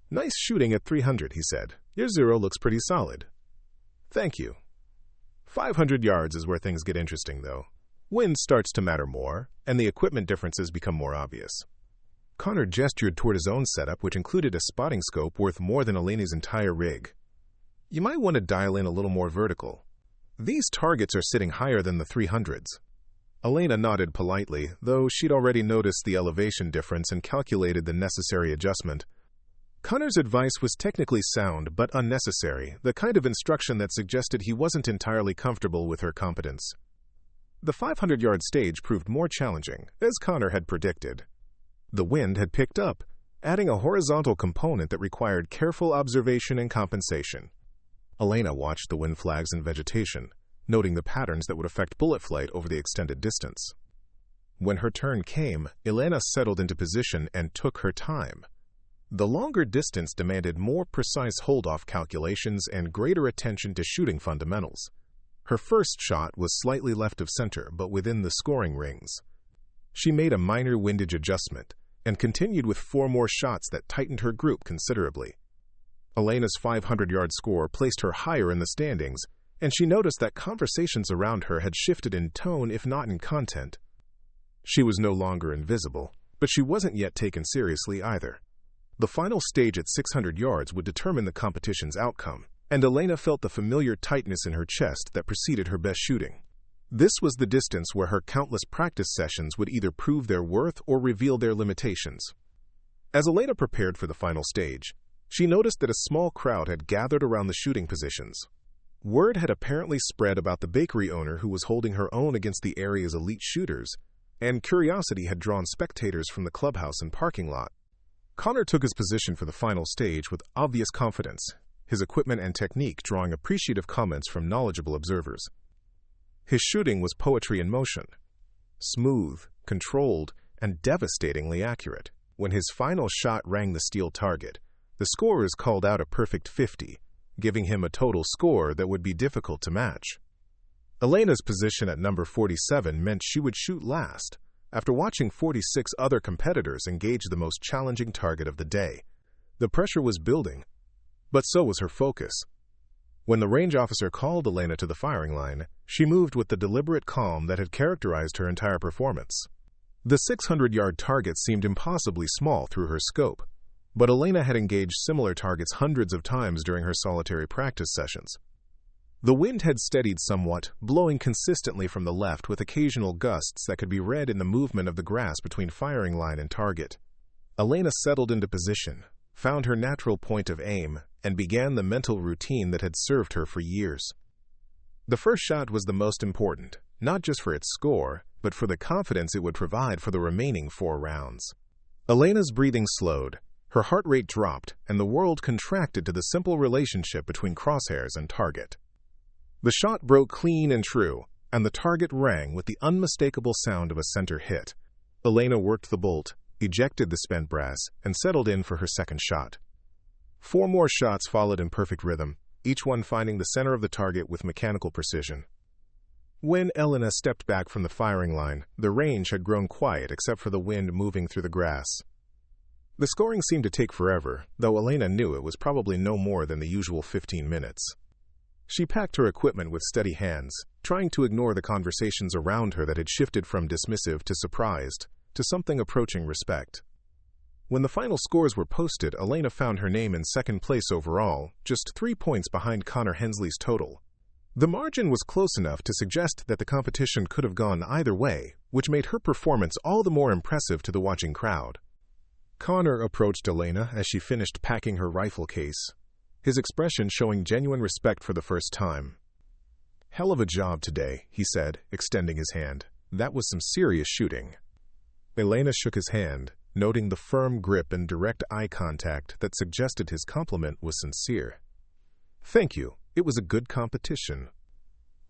"Nice shooting at 300, he said. "Your 0 looks pretty solid." "Thank you." 500 yards is where things get interesting, though. Wind starts to matter more, and the equipment differences become more obvious. Connor gestured toward his own setup, which included a spotting scope worth more than Elena's entire rig. "You might want to dial in a little more vertical. These targets are sitting higher than the 300s. Elena nodded politely, though she'd already noticed the elevation difference and calculated the necessary adjustment. Connor's advice was technically sound but unnecessary, the kind of instruction that suggested he wasn't entirely comfortable with her competence. The 500-yard stage proved more challenging, as Connor had predicted. The wind had picked up, adding a horizontal component that required careful observation and compensation. Elena watched the wind flags and vegetation, noting the patterns that would affect bullet flight over the extended distance. When her turn came, Elena settled into position and took her time. The longer distance demanded more precise hold-off calculations and greater attention to shooting fundamentals. Her first shot was slightly left of center, but within the scoring rings. She made a minor windage adjustment and continued with 4 more shots that tightened her group considerably. Elena's 500-yard score placed her higher in the standings, and she noticed that conversations around her had shifted in tone if not in content. She was no longer invisible, but she wasn't yet taken seriously either. The final stage at 600 yards would determine the competition's outcome, and Elena felt the familiar tightness in her chest that preceded her best shooting. This was the distance where her countless practice sessions would either prove their worth or reveal their limitations. As Elena prepared for the final stage, she noticed that a small crowd had gathered around the shooting positions. Word had apparently spread about the bakery owner who was holding her own against the area's elite shooters, and curiosity had drawn spectators from the clubhouse and parking lot. Connor took his position for the final stage with obvious confidence, his equipment and technique drawing appreciative comments from knowledgeable observers. His shooting was poetry in motion, smooth, controlled, and devastatingly accurate. When his final shot rang the steel target, the scorers called out a perfect 50, giving him a total score that would be difficult to match. Elena's position at number 47 meant she would shoot last, after watching 46 other competitors engage the most challenging target of the day. The pressure was building, but so was her focus. When the range officer called Elena to the firing line, she moved with the deliberate calm that had characterized her entire performance. The 600-yard target seemed impossibly small through her scope, but Elena had engaged similar targets hundreds of times during her solitary practice sessions. The wind had steadied somewhat, blowing consistently from the left with occasional gusts that could be read in the movement of the grass between firing line and target. Elena settled into position, found her natural point of aim, and began the mental routine that had served her for years. The first shot was the most important, not just for its score, but for the confidence it would provide for the remaining 4 rounds. Elena's breathing slowed, her heart rate dropped, and the world contracted to the simple relationship between crosshairs and target. The shot broke clean and true, and the target rang with the unmistakable sound of a center hit. Elena worked the bolt, ejected the spent brass, and settled in for her second shot. 4 more shots followed in perfect rhythm, each one finding the center of the target with mechanical precision. When Elena stepped back from the firing line, the range had grown quiet except for the wind moving through the grass. The scoring seemed to take forever, though Elena knew it was probably no more than the usual 15 minutes. She packed her equipment with steady hands, trying to ignore the conversations around her that had shifted from dismissive to surprised, to something approaching respect. When the final scores were posted, Elena found her name in second place overall, just 3 points behind Connor Hensley's total. The margin was close enough to suggest that the competition could have gone either way, which made her performance all the more impressive to the watching crowd. Connor approached Elena as she finished packing her rifle case. his expression showing genuine respect for the first time. "Hell of a job today," he said, extending his hand. "That was some serious shooting." Elena shook his hand, noting the firm grip and direct eye contact that suggested his compliment was sincere. "Thank you. It was a good competition."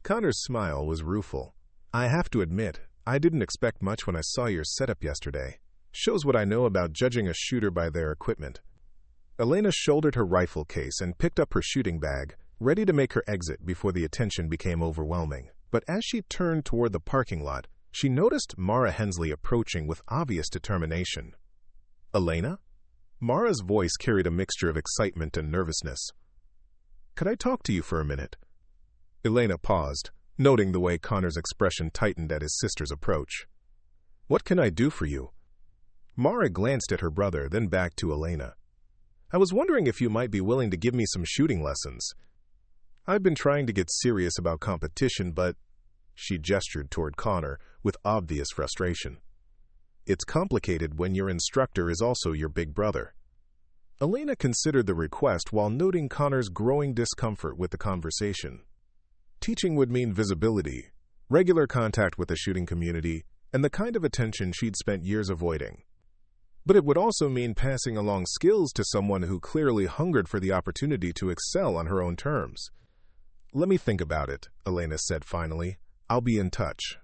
Connor's smile was rueful. "I have to admit, I didn't expect much when I saw your setup yesterday. Shows what I know about judging a shooter by their equipment." Elena shouldered her rifle case and picked up her shooting bag, ready to make her exit before the attention became overwhelming. But as she turned toward the parking lot, she noticed Mara Hensley approaching with obvious determination. "Elena?" Mara's voice carried a mixture of excitement and nervousness. "Could I talk to you for a minute?" Elena paused, noting the way Connor's expression tightened at his sister's approach. "What can I do for you?" Mara glanced at her brother, then back to Elena. "I was wondering if you might be willing to give me some shooting lessons. I've been trying to get serious about competition, but—" She gestured toward Connor with obvious frustration. "It's complicated when your instructor is also your big brother." Elena considered the request while noting Connor's growing discomfort with the conversation. Teaching would mean visibility, regular contact with the shooting community, and the kind of attention she'd spent years avoiding. But it would also mean passing along skills to someone who clearly hungered for the opportunity to excel on her own terms. "Let me think about it," Elena said finally. "I'll be in touch."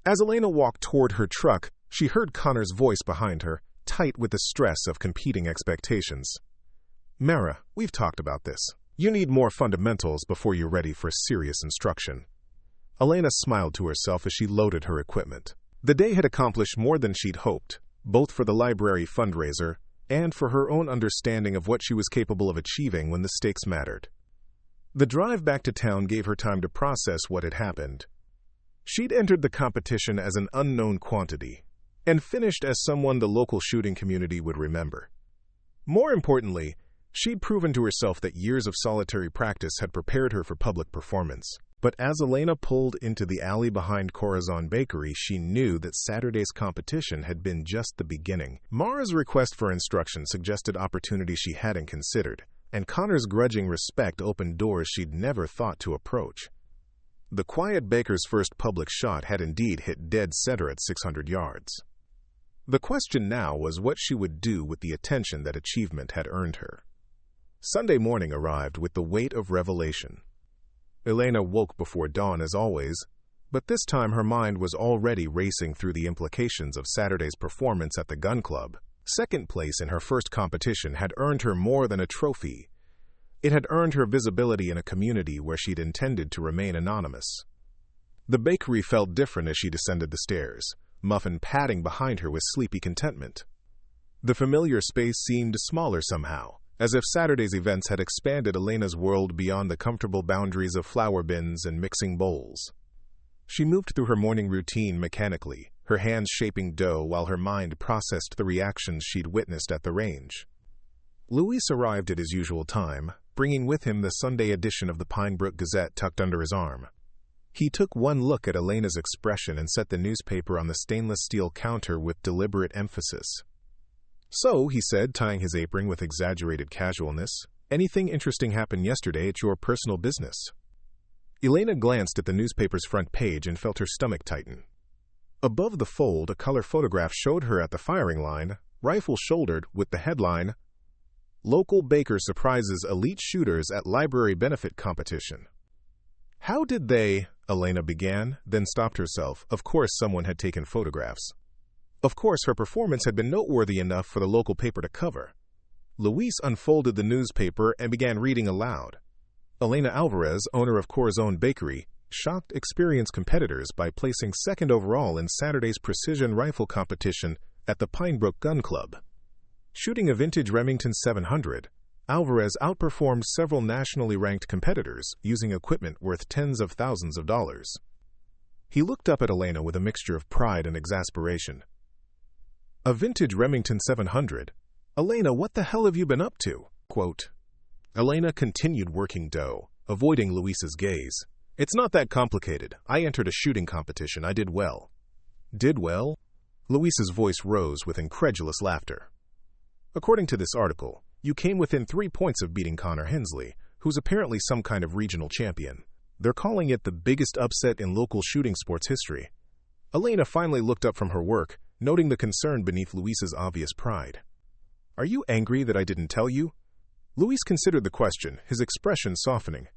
As Elena walked toward her truck, she heard Connor's voice behind her, tight with the stress of competing expectations. "Mara, we've talked about this. You need more fundamentals before you're ready for serious instruction." Elena smiled to herself as she loaded her equipment. The day had accomplished more than she'd hoped, both for the library fundraiser and for her own understanding of what she was capable of achieving when the stakes mattered. The drive back to town gave her time to process what had happened. She'd entered the competition as an unknown quantity, and finished as someone the local shooting community would remember. More importantly, she'd proven to herself that years of solitary practice had prepared her for public performance. But as Elena pulled into the alley behind Corazon Bakery, she knew that Saturday's competition had been just the beginning. Mara's request for instruction suggested opportunities she hadn't considered, and Connor's grudging respect opened doors she'd never thought to approach. The quiet baker's first public shot had indeed hit dead center at 600 yards. The question now was what she would do with the attention that achievement had earned her. Sunday morning arrived with the weight of revelation. Elena woke before dawn as always, but this time her mind was already racing through the implications of Saturday's performance at the gun club. Second place in her first competition had earned her more than a trophy. It had earned her visibility in a community where she'd intended to remain anonymous. The bakery felt different as she descended the stairs, Muffin padding behind her with sleepy contentment. The familiar space seemed smaller somehow, as if Saturday's events had expanded Elena's world beyond the comfortable boundaries of flour bins and mixing bowls. She moved through her morning routine mechanically, her hands shaping dough while her mind processed the reactions she'd witnessed at the range. Luis arrived at his usual time, bringing with him the Sunday edition of the Pinebrook Gazette tucked under his arm. He took one look at Elena's expression and set the newspaper on the stainless steel counter with deliberate emphasis. "So," he said, tying his apron with exaggerated casualness, "anything interesting happened yesterday at your personal business?" Elena glanced at the newspaper's front page and felt her stomach tighten. Above the fold, a color photograph showed her at the firing line, rifle shouldered, with the headline, "Local Baker Surprises Elite Shooters at Library Benefit Competition." "How did they—" Elena began, then stopped herself. Of course someone had taken photographs. Of course her performance had been noteworthy enough for the local paper to cover. Luis unfolded the newspaper and began reading aloud. Elena Alvarez, owner of Corazon Bakery, shocked experienced competitors by placing second overall in Saturday's precision rifle competition at the Pinebrook Gun Club. Shooting a vintage Remington 700, Alvarez outperformed several nationally ranked competitors using equipment worth tens of thousands of dollars. He looked up at Elena with a mixture of pride and exasperation. "A vintage Remington 700? Elena, what the hell have you been up to?" Quote. Elena continued working dough, avoiding Luis's gaze. "It's not that complicated. I entered a shooting competition. I did well." "Did well?" Luis's voice rose with incredulous laughter. "According to this article, You came within 3 points of beating Connor Hensley, who's apparently some kind of regional champion. They're calling it the biggest upset in local shooting sports history. Elena finally looked up from her work, noting the concern beneath Luis's obvious pride. Are you angry that I didn't tell you? Luis considered the question, his expression softening.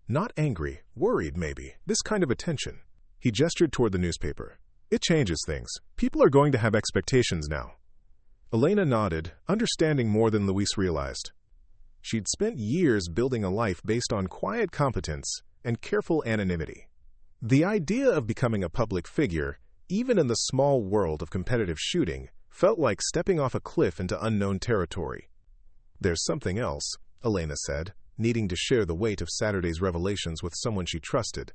Not angry, worried maybe, this kind of attention. He gestured toward the newspaper. It changes things. People are going to have expectations now. Elena nodded, understanding more than Luis realized. She'd spent years building a life based on quiet competence and careful anonymity. The idea of becoming a public figure, even in the small world of competitive shooting, felt like stepping off a cliff into unknown territory. There's something else, Elena said, needing to share the weight of Saturday's revelations with someone she trusted.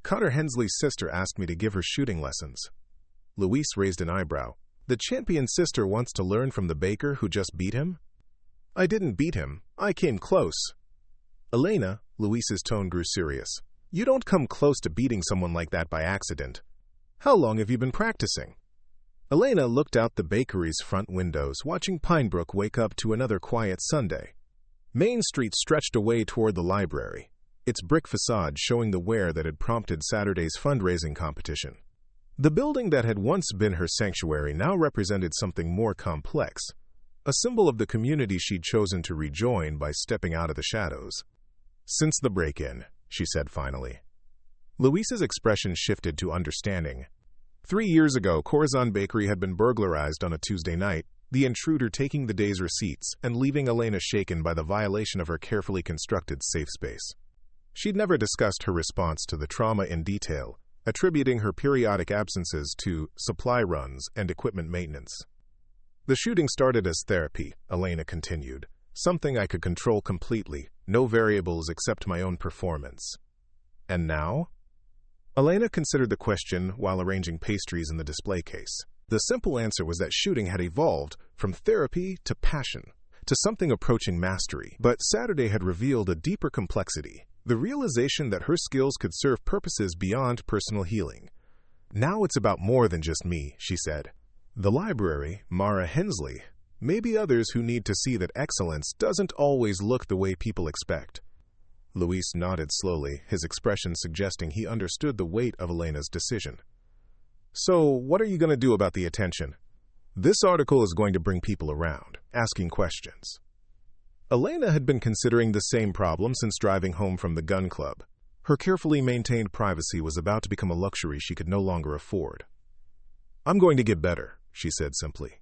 Connor Hensley's sister asked me to give her shooting lessons. Luis raised an eyebrow. The champion's sister wants to learn from the baker who just beat him? I didn't beat him. I came close. Elena, Luis's tone grew serious. You don't come close to beating someone like that by accident. How long have you been practicing? Elena looked out the bakery's front windows, watching Pinebrook wake up to another quiet Sunday. Main Street stretched away toward the library, its brick facade showing the wear that had prompted Saturday's fundraising competition. The building that had once been her sanctuary now represented something more complex, a symbol of the community she'd chosen to rejoin by stepping out of the shadows. Since the break-in, she said finally. Luis's expression shifted to understanding. 3 years ago, Corazon Bakery had been burglarized on a Tuesday night, the intruder taking the day's receipts and leaving Elena shaken by the violation of her carefully constructed safe space. She'd never discussed her response to the trauma in detail, attributing her periodic absences to supply runs and equipment maintenance. The shooting started as therapy, Elena continued, something I could control completely, no variables except my own performance. And now? Elena considered the question while arranging pastries in the display case. The simple answer was that shooting had evolved from therapy to passion, to something approaching mastery. But Saturday had revealed a deeper complexity, the realization that her skills could serve purposes beyond personal healing. Now it's about more than just me, she said. The library, Mara Hensley, maybe others who need to see that excellence doesn't always look the way people expect. Luis nodded slowly, his expression suggesting he understood the weight of Elena's decision. So, what are you going to do about the attention? This article is going to bring people around, asking questions. Elena had been considering the same problem since driving home from the gun club. Her carefully maintained privacy was about to become a luxury she could no longer afford. I'm going to get better, she said simply.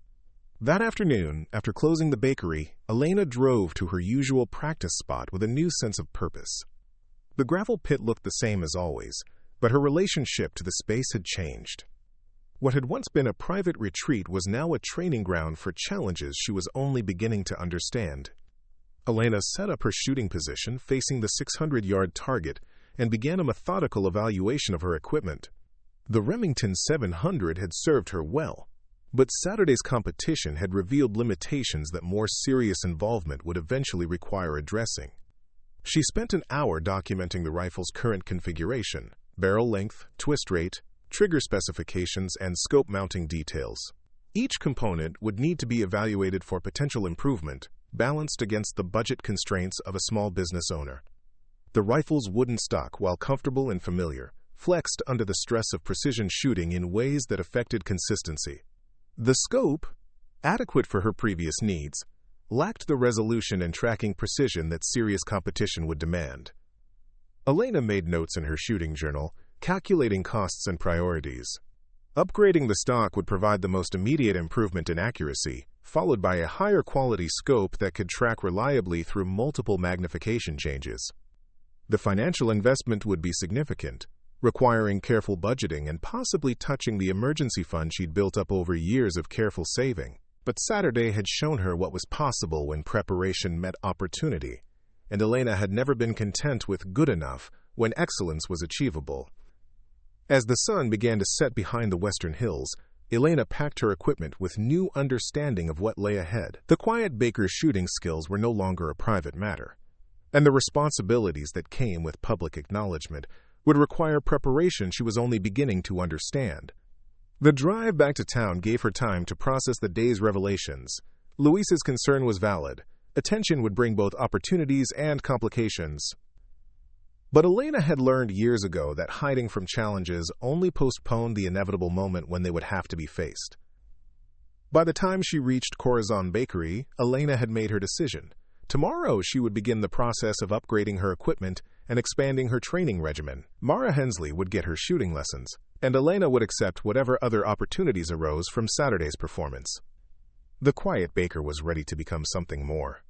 That afternoon, after closing the bakery, Elena drove to her usual practice spot with a new sense of purpose. The gravel pit looked the same as always, but her relationship to the space had changed. What had once been a private retreat was now a training ground for challenges she was only beginning to understand. Elena set up her shooting position facing the 600-yard target and began a methodical evaluation of her equipment. The Remington 700 had served her well, but Saturday's competition had revealed limitations that more serious involvement would eventually require addressing. She spent an hour documenting the rifle's current configuration, barrel length, twist rate, trigger specifications, and scope mounting details. Each component would need to be evaluated for potential improvement, balanced against the budget constraints of a small business owner. The rifle's wooden stock, while comfortable and familiar, flexed under the stress of precision shooting in ways that affected consistency. The scope, adequate for her previous needs, lacked the resolution and tracking precision that serious competition would demand. Elena made notes in her shooting journal, calculating costs and priorities. Upgrading the stock would provide the most immediate improvement in accuracy, followed by a higher quality scope that could track reliably through multiple magnification changes. The financial investment would be significant, requiring careful budgeting and possibly touching the emergency fund she'd built up over years of careful saving. But Saturday had shown her what was possible when preparation met opportunity, and Elena had never been content with good enough when excellence was achievable. As the sun began to set behind the western hills, Elena packed her equipment with new understanding of what lay ahead. The quiet baker's shooting skills were no longer a private matter, and the responsibilities that came with public acknowledgement would require preparation she was only beginning to understand. The drive back to town gave her time to process the day's revelations. Luis's concern was valid, Attention would bring both opportunities and complications. But Elena had learned years ago that hiding from challenges only postponed the inevitable moment when they would have to be faced. By the time she reached Corazon Bakery, Elena had made her decision. Tomorrow she would begin the process of upgrading her equipment and expanding her training regimen. Mara Hensley would get her shooting lessons, and Elena would accept whatever other opportunities arose from Saturday's performance. The quiet baker was ready to become something more.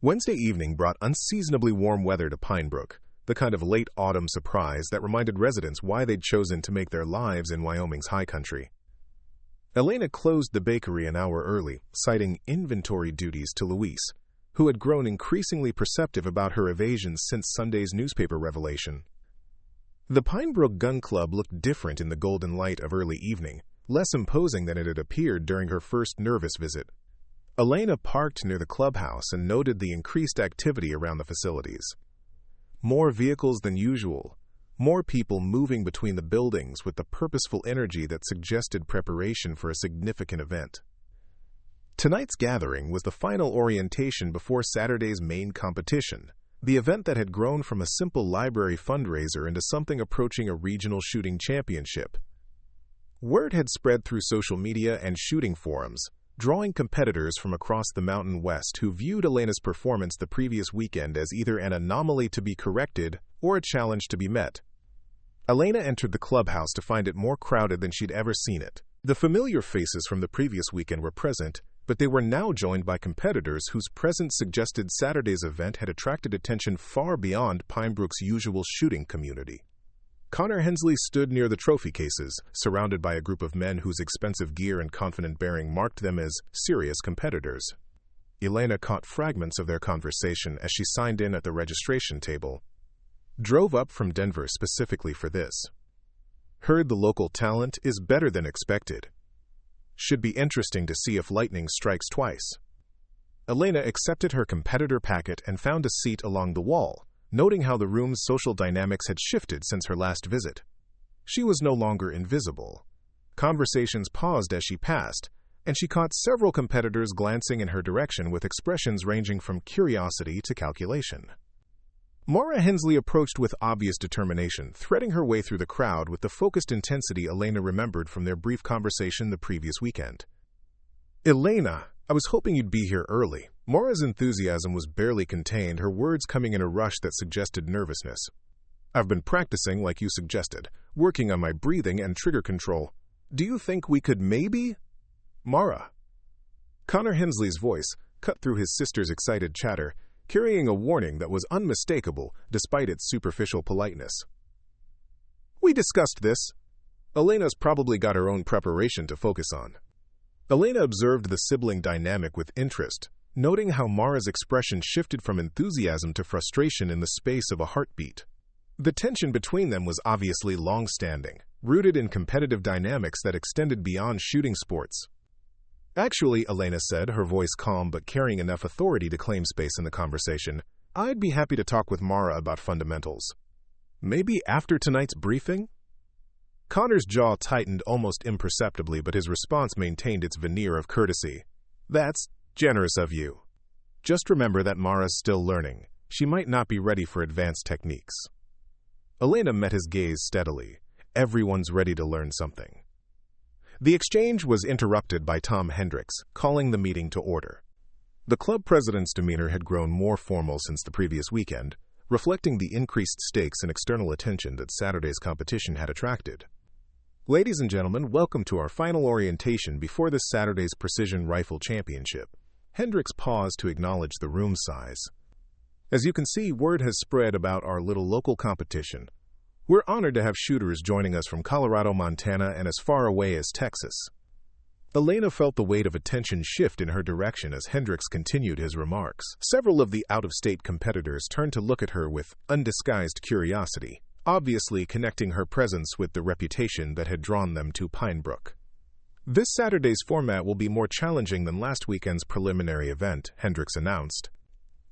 Wednesday evening brought unseasonably warm weather to Pinebrook, the kind of late autumn surprise that reminded residents why they'd chosen to make their lives in Wyoming's high country. Elena closed the bakery an hour early, citing inventory duties to Luis, who had grown increasingly perceptive about her evasions since Sunday's newspaper revelation. The Pinebrook Gun Club looked different in the golden light of early evening, less imposing than it had appeared during her first nervous visit. Elena parked near the clubhouse and noted the increased activity around the facilities. More vehicles than usual, more people moving between the buildings with the purposeful energy that suggested preparation for a significant event. Tonight's gathering was the final orientation before Saturday's main competition, the event that had grown from a simple library fundraiser into something approaching a regional shooting championship. Word had spread through social media and shooting forums, drawing competitors from across the Mountain West who viewed Elena's performance the previous weekend as either an anomaly to be corrected or a challenge to be met. Elena entered the clubhouse to find it more crowded than she'd ever seen it. The familiar faces from the previous weekend were present, but they were now joined by competitors whose presence suggested Saturday's event had attracted attention far beyond Pinebrook's usual shooting community. Connor Hensley stood near the trophy cases, surrounded by a group of men whose expensive gear and confident bearing marked them as serious competitors. Elena caught fragments of their conversation as she signed in at the registration table. Drove up from Denver specifically for this. Heard the local talent is better than expected. Should be interesting to see if lightning strikes twice. Elena accepted her competitor packet and found a seat along the wall, noting how the room's social dynamics had shifted since her last visit. She was no longer invisible. Conversations paused as she passed, and she caught several competitors glancing in her direction with expressions ranging from curiosity to calculation. Mara Hensley approached with obvious determination, threading her way through the crowd with the focused intensity Elena remembered from their brief conversation the previous weekend. "Elena, I was hoping you'd be here early." Mara's enthusiasm was barely contained, her words coming in a rush that suggested nervousness. "I've been practicing like you suggested, working on my breathing and trigger control. Do you think we could maybe—" "Mara." Connor Hensley's voice cut through his sister's excited chatter, carrying a warning that was unmistakable despite its superficial politeness. "We discussed this. Elena's probably got her own preparation to focus on." Elena observed the sibling dynamic with interest, noting how Mara's expression shifted from enthusiasm to frustration in the space of a heartbeat. The tension between them was obviously long-standing, rooted in competitive dynamics that extended beyond shooting sports. "Actually," Elena said, her voice calm but carrying enough authority to claim space in the conversation, "I'd be happy to talk with Mara about fundamentals. Maybe after tonight's briefing?" Connor's jaw tightened almost imperceptibly, but his response maintained its veneer of courtesy. "That's generous of you. Just remember that Mara's still learning. She might not be ready for advanced techniques." Elena met his gaze steadily. Everyone's ready to learn something. The exchange was interrupted by Tom Hendricks, calling the meeting to order. The club president's demeanor had grown more formal since the previous weekend, reflecting the increased stakes and external attention that Saturday's competition had attracted. "Ladies and gentlemen, welcome to our final orientation before this Saturday's Precision Rifle Championship." Hendricks paused to acknowledge the room size. "As you can see, word has spread about our little local competition. We're honored to have shooters joining us from Colorado, Montana, and as far away as Texas." Elena felt the weight of attention shift in her direction as Hendricks continued his remarks. Several of the out-of-state competitors turned to look at her with undisguised curiosity, obviously connecting her presence with the reputation that had drawn them to Pinebrook. "This Saturday's format will be more challenging than last weekend's preliminary event," Hendricks announced.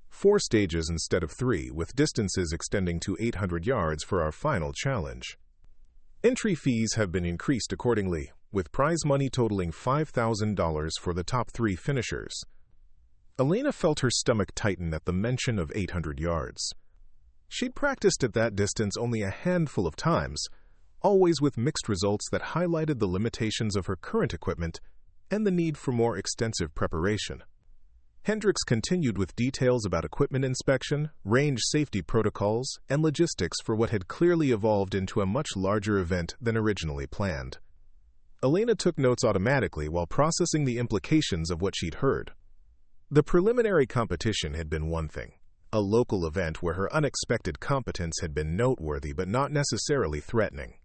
4 stages instead of 3, with distances extending to 800 yards for our final challenge. Entry fees have been increased accordingly, with prize money totaling $5,000 for the top 3 finishers. Elena felt her stomach tighten at the mention of 800 yards. She'd practiced at that distance only a handful of times, always with mixed results that highlighted the limitations of her current equipment and the need for more extensive preparation. Hendricks continued with details about equipment inspection, range safety protocols, and logistics for what had clearly evolved into a much larger event than originally planned. Elena took notes automatically while processing the implications of what she'd heard. The preliminary competition had been one thing, a local event where her unexpected competence had been noteworthy but not necessarily threatening.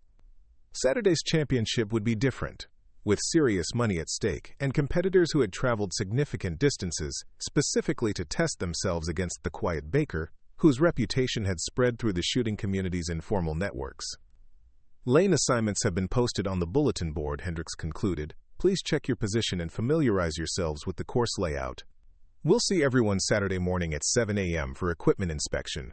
Saturday's championship would be different, with serious money at stake and competitors who had traveled significant distances specifically to test themselves against the quiet baker, whose reputation had spread through the shooting community's informal networks. Lane assignments have been posted on the bulletin board, Hendricks concluded. Please check your position and familiarize yourselves with the course layout. We'll see everyone Saturday morning at 7 a.m. for equipment inspection.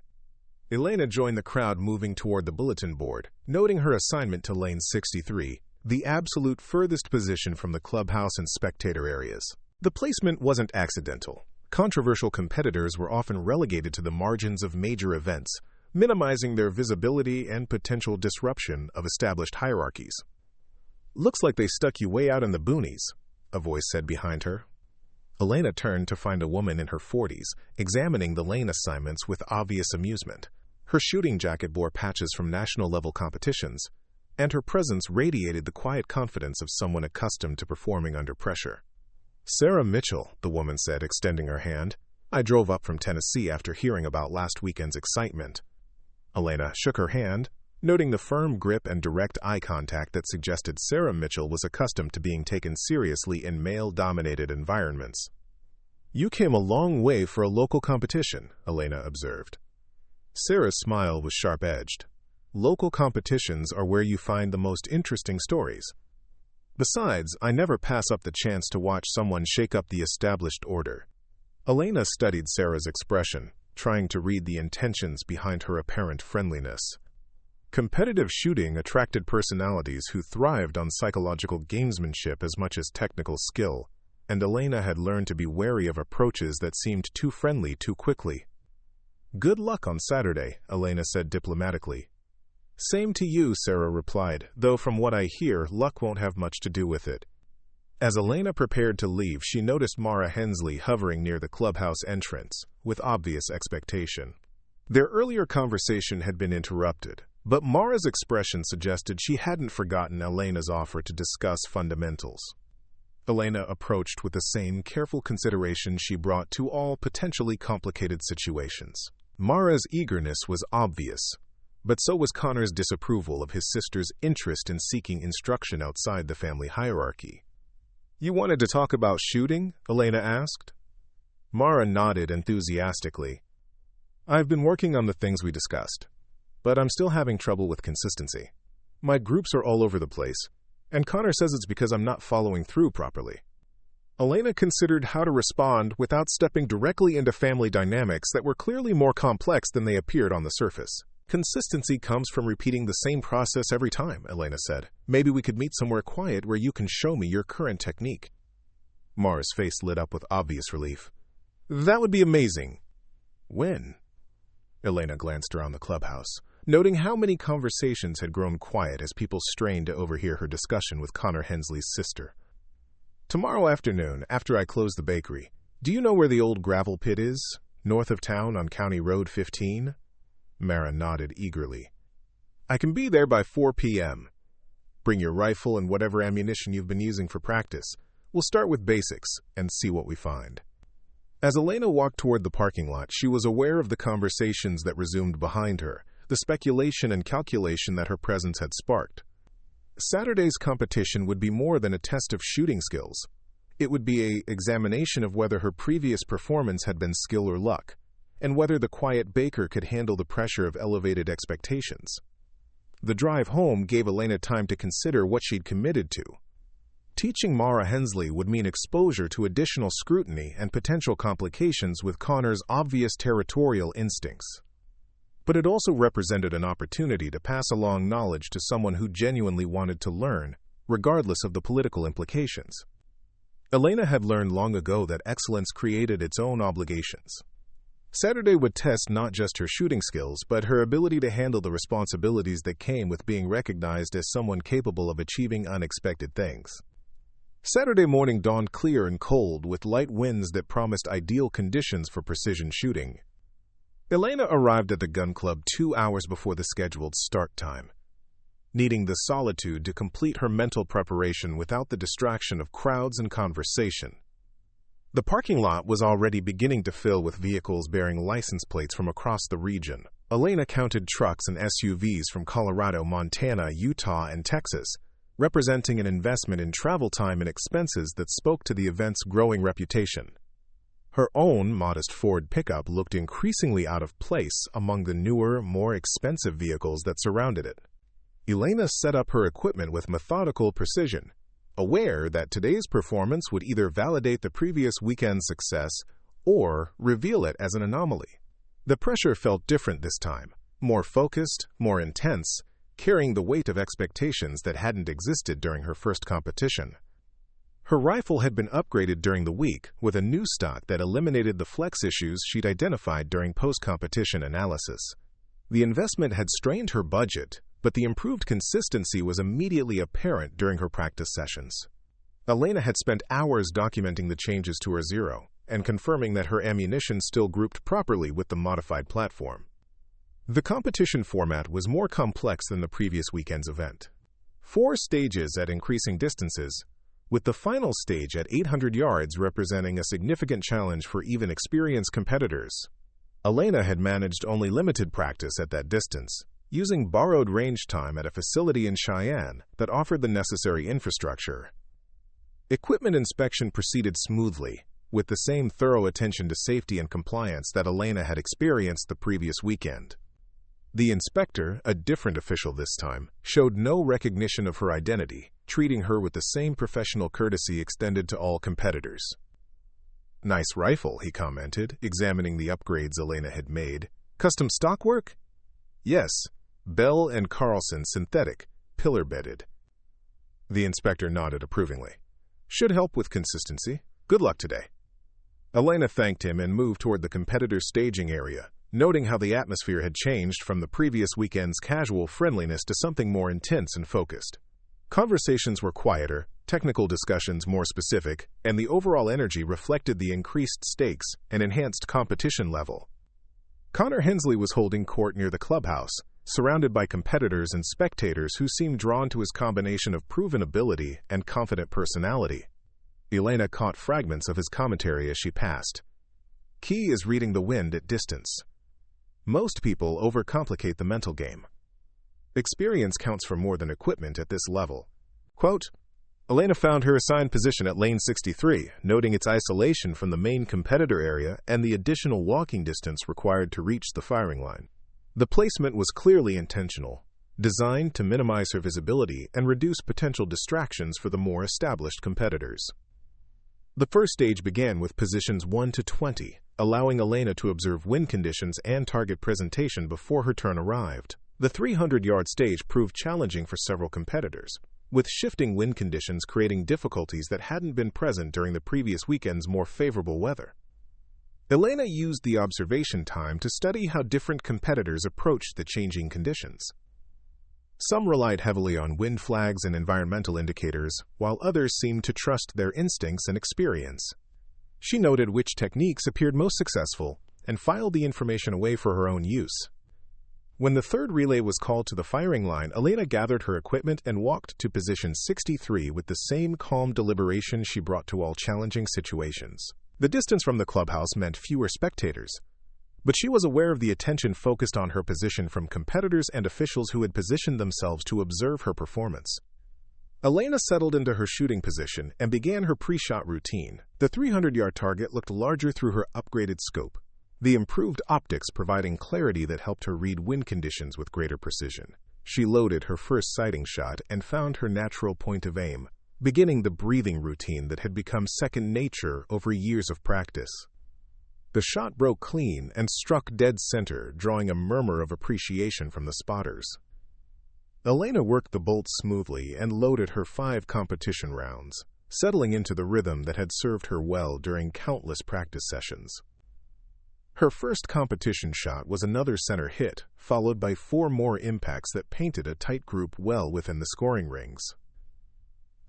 Elena joined the crowd moving toward the bulletin board, noting her assignment to lane 63, the absolute furthest position from the clubhouse and spectator areas. The placement wasn't accidental. Controversial competitors were often relegated to the margins of major events, minimizing their visibility and potential disruption of established hierarchies. "Looks like they stuck you way out in the boonies," a voice said behind her. Elena turned to find a woman in her 40s, examining the lane assignments with obvious amusement. Her shooting jacket bore patches from national-level competitions, and her presence radiated the quiet confidence of someone accustomed to performing under pressure. "Sarah Mitchell," the woman said, extending her hand. "I drove up from Tennessee after hearing about last weekend's excitement." Elena shook her hand, noting the firm grip and direct eye contact that suggested Sarah Mitchell was accustomed to being taken seriously in male-dominated environments. "You came a long way for a local competition," Elena observed. Sarah's smile was sharp-edged. "Local competitions are where you find the most interesting stories. Besides, I never pass up the chance to watch someone shake up the established order." Elena studied Sarah's expression, trying to read the intentions behind her apparent friendliness. Competitive shooting attracted personalities who thrived on psychological gamesmanship as much as technical skill, and Elena had learned to be wary of approaches that seemed too friendly too quickly. "Good luck on Saturday," Elena said diplomatically. "Same to you," Sarah replied, "though from what I hear, luck won't have much to do with it." As Elena prepared to leave, she noticed Mara Hensley hovering near the clubhouse entrance, with obvious expectation. Their earlier conversation had been interrupted, but Mara's expression suggested she hadn't forgotten Elena's offer to discuss fundamentals. Elena approached with the same careful consideration she brought to all potentially complicated situations. Mara's eagerness was obvious, but so was Connor's disapproval of his sister's interest in seeking instruction outside the family hierarchy. "You wanted to talk about shooting?" Elena asked. Mara nodded enthusiastically. "I've been working on the things we discussed, but I'm still having trouble with consistency. My groups are all over the place, and Connor says it's because I'm not following through properly." Elena considered how to respond without stepping directly into family dynamics that were clearly more complex than they appeared on the surface. "Consistency comes from repeating the same process every time," Elena said. "Maybe we could meet somewhere quiet where you can show me your current technique." Mara's face lit up with obvious relief. "That would be amazing." "When?" Elena glanced around the clubhouse, noting how many conversations had grown quiet as people strained to overhear her discussion with Connor Hensley's sister. "Tomorrow afternoon, after I close the bakery. Do you know where the old gravel pit is? North of town on County Road 15? Mara nodded eagerly. "I can be there by 4 p.m. Bring your rifle and whatever ammunition you've been using for practice. We'll start with basics and see what we find." As Elena walked toward the parking lot, she was aware of the conversations that resumed behind her, the speculation and calculation that her presence had sparked. Saturday's competition would be more than a test of shooting skills. It would be an examination of whether her previous performance had been skill or luck, and whether the quiet baker could handle the pressure of elevated expectations. The drive home gave Elena time to consider what she'd committed to. Teaching Mara Hensley would mean exposure to additional scrutiny and potential complications with Connor's obvious territorial instincts. But it also represented an opportunity to pass along knowledge to someone who genuinely wanted to learn, regardless of the political implications. Elena had learned long ago that excellence created its own obligations. Saturday would test not just her shooting skills, but her ability to handle the responsibilities that came with being recognized as someone capable of achieving unexpected things. Saturday morning dawned clear and cold, with light winds that promised ideal conditions for precision shooting. Elena arrived at the gun club 2 hours before the scheduled start time, needing the solitude to complete her mental preparation without the distraction of crowds and conversation. The parking lot was already beginning to fill with vehicles bearing license plates from across the region. Elena counted trucks and SUVs from Colorado, Montana, Utah, and Texas, representing an investment in travel time and expenses that spoke to the event's growing reputation. Her own modest Ford pickup looked increasingly out of place among the newer, more expensive vehicles that surrounded it. Elena set up her equipment with methodical precision, aware that today's performance would either validate the previous weekend's success or reveal it as an anomaly. The pressure felt different this time, more focused, more intense, carrying the weight of expectations that hadn't existed during her first competition. Her rifle had been upgraded during the week with a new stock that eliminated the flex issues she'd identified during post-competition analysis. The investment had strained her budget, but the improved consistency was immediately apparent during her practice sessions. Elena had spent hours documenting the changes to her Zero and confirming that her ammunition still grouped properly with the modified platform. The competition format was more complex than the previous weekend's event. 4 stages at increasing distances, with the final stage at 800 yards representing a significant challenge for even experienced competitors. Elena had managed only limited practice at that distance, using borrowed range time at a facility in Cheyenne that offered the necessary infrastructure. Equipment inspection proceeded smoothly, with the same thorough attention to safety and compliance that Elena had experienced the previous weekend. The inspector, a different official this time, showed no recognition of her identity, treating her with the same professional courtesy extended to all competitors. "Nice rifle," he commented, examining the upgrades Elena had made. "Custom stockwork?" "Yes. Bell & Carlson synthetic, pillar-bedded." The inspector nodded approvingly. "Should help with consistency. Good luck today." Elena thanked him and moved toward the competitor staging area, noting how the atmosphere had changed from the previous weekend's casual friendliness to something more intense and focused. Conversations were quieter, technical discussions more specific, and the overall energy reflected the increased stakes and enhanced competition level. Connor Hensley was holding court near the clubhouse, surrounded by competitors and spectators who seemed drawn to his combination of proven ability and confident personality. Elena caught fragments of his commentary as she passed. "Key is reading the wind at distance. Most people overcomplicate the mental game. Experience counts for more than equipment at this level." Quote, Elena found her assigned position at lane 63, noting its isolation from the main competitor area and the additional walking distance required to reach the firing line. The placement was clearly intentional, designed to minimize her visibility and reduce potential distractions for the more established competitors. The first stage began with positions 1 to 20, allowing Elena to observe wind conditions and target presentation before her turn arrived. The 300-yard stage proved challenging for several competitors, with shifting wind conditions creating difficulties that hadn't been present during the previous weekend's more favorable weather. Elena used the observation time to study how different competitors approached the changing conditions. Some relied heavily on wind flags and environmental indicators, while others seemed to trust their instincts and experience. She noted which techniques appeared most successful and filed the information away for her own use. When the third relay was called to the firing line, Elena gathered her equipment and walked to position 63 with the same calm deliberation she brought to all challenging situations. The distance from the clubhouse meant fewer spectators, but she was aware of the attention focused on her position from competitors and officials who had positioned themselves to observe her performance. Elena settled into her shooting position and began her pre-shot routine. The 300-yard target looked larger through her upgraded scope, the improved optics providing clarity that helped her read wind conditions with greater precision. She loaded her first sighting shot and found her natural point of aim, beginning the breathing routine that had become second nature over years of practice. The shot broke clean and struck dead center, drawing a murmur of appreciation from the spotters. Elena worked the bolt smoothly and loaded her 5 competition rounds, settling into the rhythm that had served her well during countless practice sessions. Her first competition shot was another center hit, followed by 4 more impacts that painted a tight group well within the scoring rings.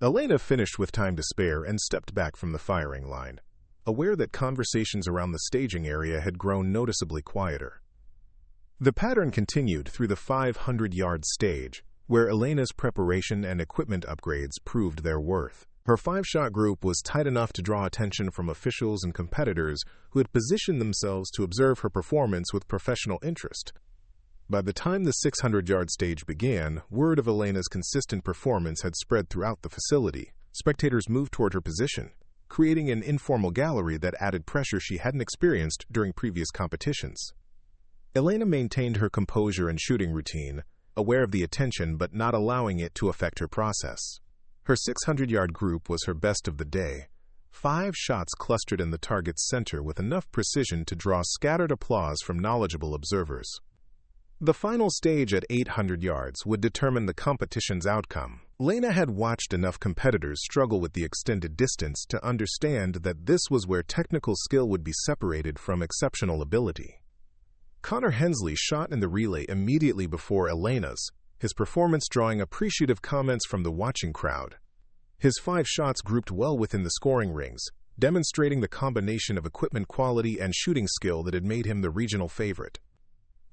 Elena finished with time to spare and stepped back from the firing line, aware that conversations around the staging area had grown noticeably quieter. The pattern continued through the 500-yard stage, where Elena's preparation and equipment upgrades proved their worth. Her 5-shot group was tight enough to draw attention from officials and competitors who had positioned themselves to observe her performance with professional interest. By the time the 600-yard stage began, word of Elena's consistent performance had spread throughout the facility. Spectators moved toward her position, creating an informal gallery that added pressure she hadn't experienced during previous competitions. Elena maintained her composure and shooting routine, aware of the attention but not allowing it to affect her process. Her 600-yard group was her best of the day. 5 shots clustered in the target's center with enough precision to draw scattered applause from knowledgeable observers. The final stage at 800 yards would determine the competition's outcome. Elena had watched enough competitors struggle with the extended distance to understand that this was where technical skill would be separated from exceptional ability. Connor Hensley shot in the relay immediately before Elena's, his performance drawing appreciative comments from the watching crowd. His 5 shots grouped well within the scoring rings, demonstrating the combination of equipment quality and shooting skill that had made him the regional favorite.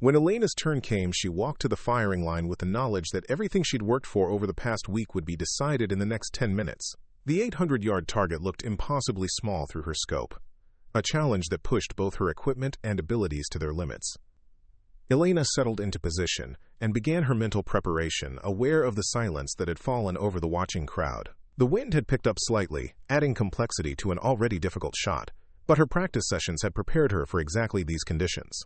When Elena's turn came, she walked to the firing line with the knowledge that everything she'd worked for over the past week would be decided in the next 10 minutes. The 800-yard target looked impossibly small through her scope, a challenge that pushed both her equipment and abilities to their limits. Elena settled into position and began her mental preparation, aware of the silence that had fallen over the watching crowd. The wind had picked up slightly, adding complexity to an already difficult shot, but her practice sessions had prepared her for exactly these conditions.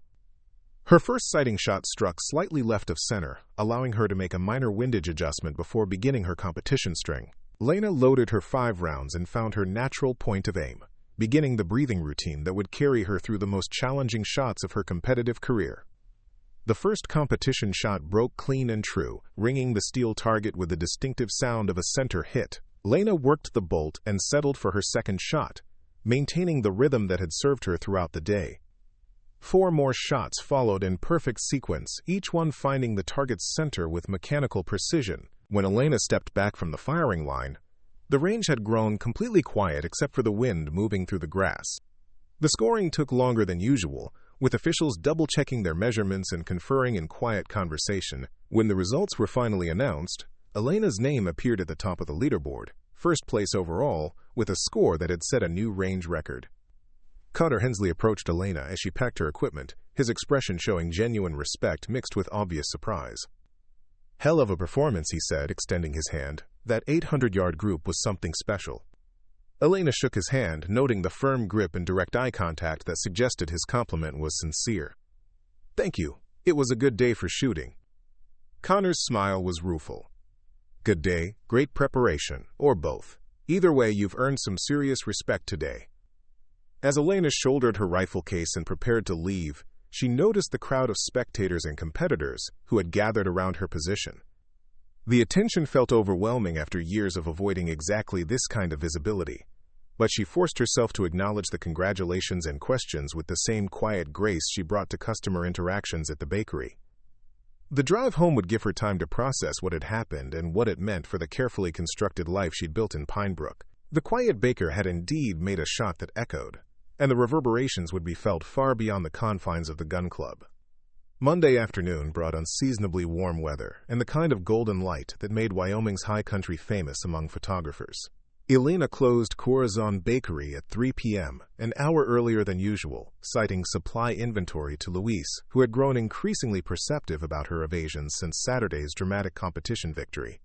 Her first sighting shot struck slightly left of center, allowing her to make a minor windage adjustment before beginning her competition string. Elena loaded her 5 rounds and found her natural point of aim, beginning the breathing routine that would carry her through the most challenging shots of her competitive career. The first competition shot broke clean and true, ringing the steel target with the distinctive sound of a center hit. Elena worked the bolt and settled for her second shot, maintaining the rhythm that had served her throughout the day. 4 more shots followed in perfect sequence, each one finding the target's center with mechanical precision. When Elena stepped back from the firing line, the range had grown completely quiet except for the wind moving through the grass. The scoring took longer than usual, with officials double-checking their measurements and conferring in quiet conversation. When the results were finally announced, Elena's name appeared at the top of the leaderboard, first place overall, with a score that had set a new range record. Connor Hensley approached Elena as she packed her equipment, his expression showing genuine respect mixed with obvious surprise. "Hell of a performance," he said, extending his hand. That 800-yard group was something special. Elena shook his hand, noting the firm grip and direct eye contact that suggested his compliment was sincere. "Thank you. It was a good day for shooting." Connor's smile was rueful. "Good day, great preparation, or both. Either way, you've earned some serious respect today." As Elena shouldered her rifle case and prepared to leave, she noticed the crowd of spectators and competitors who had gathered around her position. The attention felt overwhelming after years of avoiding exactly this kind of visibility, but she forced herself to acknowledge the congratulations and questions with the same quiet grace she brought to customer interactions at the bakery. The drive home would give her time to process what had happened and what it meant for the carefully constructed life she'd built in Pinebrook. The quiet baker had indeed made a shot that echoed, and the reverberations would be felt far beyond the confines of the gun club. Monday afternoon brought unseasonably warm weather and the kind of golden light that made Wyoming's high country famous among photographers. Elena closed Corazon Bakery at 3 p.m., an hour earlier than usual, citing supply inventory to Luis, who had grown increasingly perceptive about her evasions since Saturday's dramatic competition victory.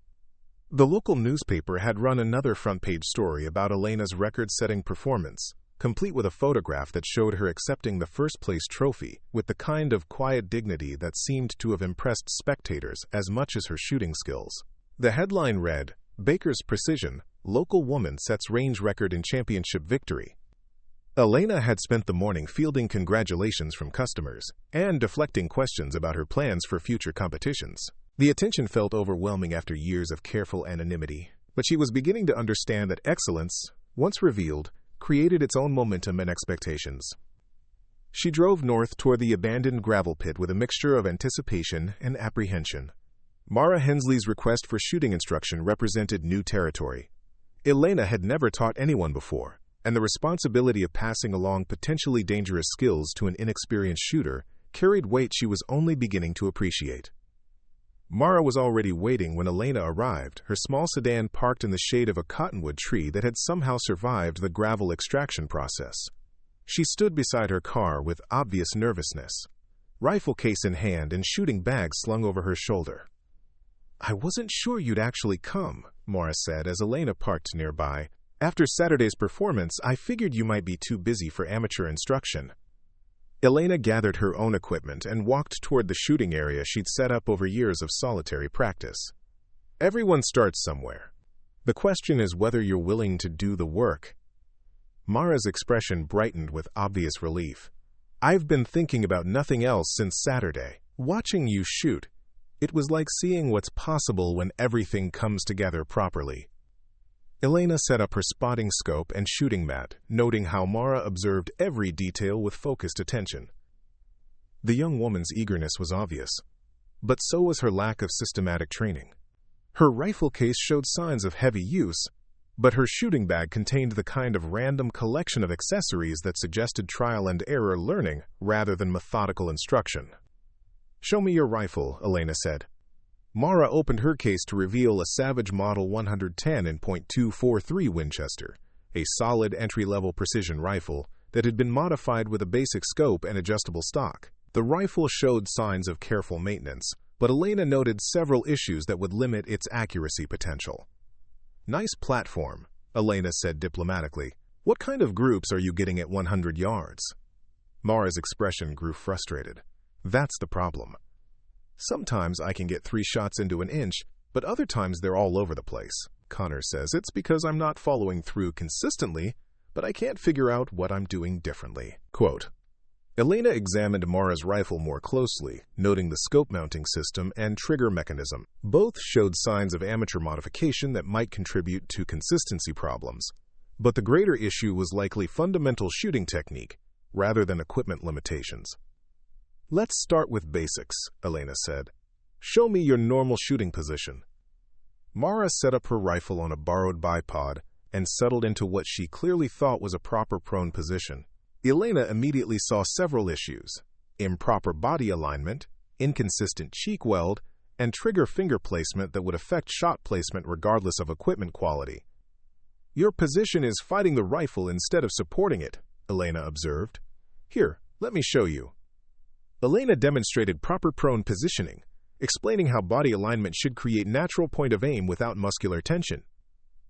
The local newspaper had run another front-page story about Elena's record-setting performance, complete with a photograph that showed her accepting the first-place trophy with the kind of quiet dignity that seemed to have impressed spectators as much as her shooting skills. The headline read, "Baker's Precision, Local Woman Sets Range Record in Championship Victory." Elena had spent the morning fielding congratulations from customers and deflecting questions about her plans for future competitions. The attention felt overwhelming after years of careful anonymity, But she was beginning to understand that excellence, once revealed, created its own momentum and expectations. She drove north toward the abandoned gravel pit with a mixture of anticipation and apprehension. Mara Hensley's request for shooting instruction represented new territory. Elena had never taught anyone before, and the responsibility of passing along potentially dangerous skills to an inexperienced shooter carried weight she was only beginning to appreciate. Mara was already waiting when Elena arrived, her small sedan parked in the shade of a cottonwood tree that had somehow survived the gravel extraction process. She stood beside her car with obvious nervousness, rifle case in hand and shooting bag slung over her shoulder. "I wasn't sure you'd actually come," Mara said as Elena parked nearby. "After Saturday's performance, I figured you might be too busy for amateur instruction." Elena gathered her own equipment and walked toward the shooting area she'd set up over years of solitary practice. "Everyone starts somewhere. The question is whether you're willing to do the work." Mara's expression brightened with obvious relief. "I've been thinking about nothing else since Saturday. Watching you shoot, it was like seeing what's possible when everything comes together properly." Elena set up her spotting scope and shooting mat, noting how Mara observed every detail with focused attention. The young woman's eagerness was obvious, but so was her lack of systematic training. Her rifle case showed signs of heavy use, but her shooting bag contained the kind of random collection of accessories that suggested trial and error learning rather than methodical instruction. "Show me your rifle," Elena said. Mara opened her case to reveal a Savage Model 110 in .243 Winchester, a solid entry-level precision rifle that had been modified with a basic scope and adjustable stock. The rifle showed signs of careful maintenance, but Elena noted several issues that would limit its accuracy potential. "Nice platform," Elena said diplomatically. "What kind of groups are you getting at 100 yards? Mara's expression grew frustrated. "That's the problem. Sometimes I can get 3 shots into an inch, but other times they're all over the place." Connor says, "It's because I'm not following through consistently, but I can't figure out what I'm doing differently." Quote. Elena examined Mara's rifle more closely, noting the scope mounting system and trigger mechanism. Both showed signs of amateur modification that might contribute to consistency problems. But the greater issue was likely fundamental shooting technique, rather than equipment limitations. "Let's start with basics," Elena said. "Show me your normal shooting position." Mara set up her rifle on a borrowed bipod and settled into what she clearly thought was a proper prone position. Elena immediately saw several issues: improper body alignment, inconsistent cheek weld, and trigger finger placement that would affect shot placement regardless of equipment quality. "Your position is fighting the rifle instead of supporting it," Elena observed. "Here, let me show you." Elena demonstrated proper prone positioning, explaining how body alignment should create natural point of aim without muscular tension.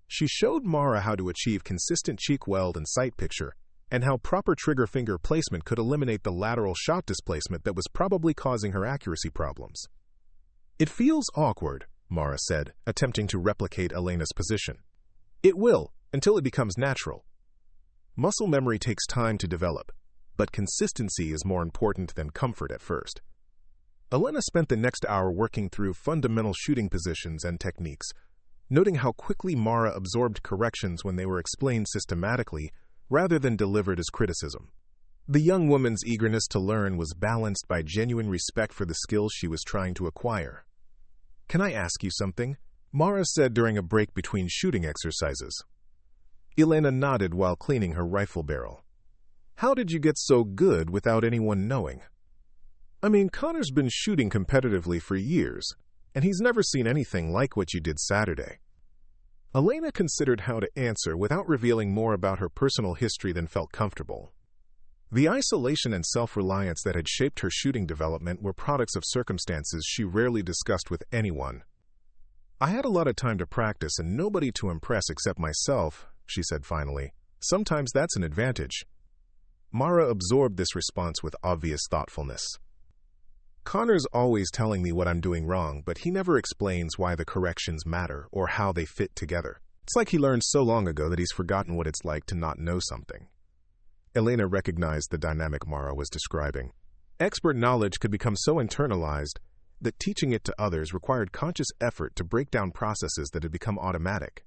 She showed Mara how to achieve consistent cheek weld and sight picture, and how proper trigger finger placement could eliminate the lateral shot displacement that was probably causing her accuracy problems. "It feels awkward," Mara said, attempting to replicate Elena's position. "It will, until it becomes natural. Muscle memory takes time to develop, but consistency is more important than comfort at first." Elena spent the next hour working through fundamental shooting positions and techniques, noting how quickly Mara absorbed corrections when they were explained systematically rather than delivered as criticism. The young woman's eagerness to learn was balanced by genuine respect for the skills she was trying to acquire. "Can I ask you something?" Mara said during a break between shooting exercises. Elena nodded while cleaning her rifle barrel. "How did you get so good without anyone knowing?" "I mean, Connor's been shooting competitively for years, and he's never seen anything like what you did Saturday." Elena considered how to answer without revealing more about her personal history than felt comfortable. The isolation and self-reliance that had shaped her shooting development were products of circumstances she rarely discussed with anyone. "I had a lot of time to practice and nobody to impress except myself," she said finally. "Sometimes that's an advantage." Mara absorbed this response with obvious thoughtfulness. "Connor's always telling me what I'm doing wrong, but he never explains why the corrections matter or how they fit together. It's like he learned so long ago that he's forgotten what it's like to not know something." Elena recognized the dynamic Mara was describing. Expert knowledge could become so internalized that teaching it to others required conscious effort to break down processes that had become automatic.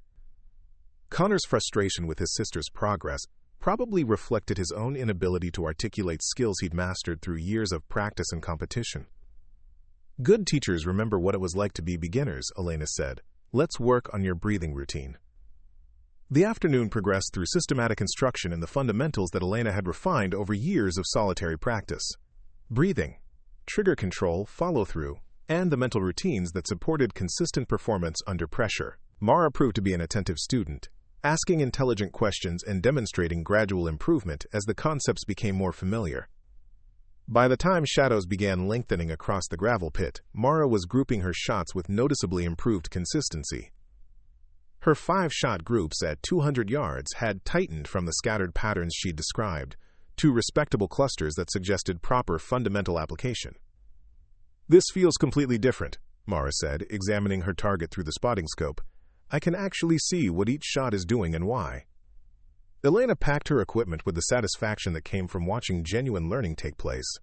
Connor's frustration with his sister's progress probably reflected his own inability to articulate skills he'd mastered through years of practice and competition. "Good teachers remember what it was like to be beginners," Elena said. "Let's work on your breathing routine." The afternoon progressed through systematic instruction in the fundamentals that Elena had refined over years of solitary practice. Breathing, trigger control, follow-through, and the mental routines that supported consistent performance under pressure. Mara proved to be an attentive student, asking intelligent questions and demonstrating gradual improvement as the concepts became more familiar. By the time shadows began lengthening across the gravel pit, Mara was grouping her shots with noticeably improved consistency. Her 5-shot groups at 200 yards had tightened from the scattered patterns she'd described to respectable clusters that suggested proper fundamental application. "This feels completely different," Mara said, examining her target through the spotting scope. "I can actually see what each shot is doing and why." Elena packed her equipment with the satisfaction that came from watching genuine learning take place.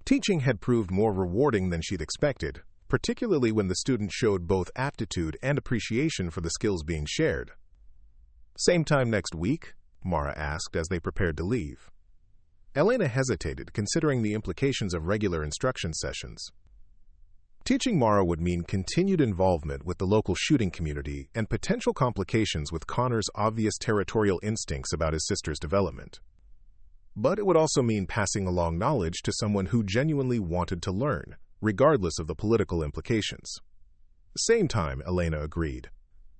Teaching had proved more rewarding than she'd expected, particularly when the students showed both aptitude and appreciation for the skills being shared. "Same time next week?" Mara asked as they prepared to leave. Elena hesitated, considering the implications of regular instruction sessions. Teaching Mara would mean continued involvement with the local shooting community and potential complications with Connor's obvious territorial instincts about his sister's development. But it would also mean passing along knowledge to someone who genuinely wanted to learn, regardless of the political implications. "Same time," Elena agreed.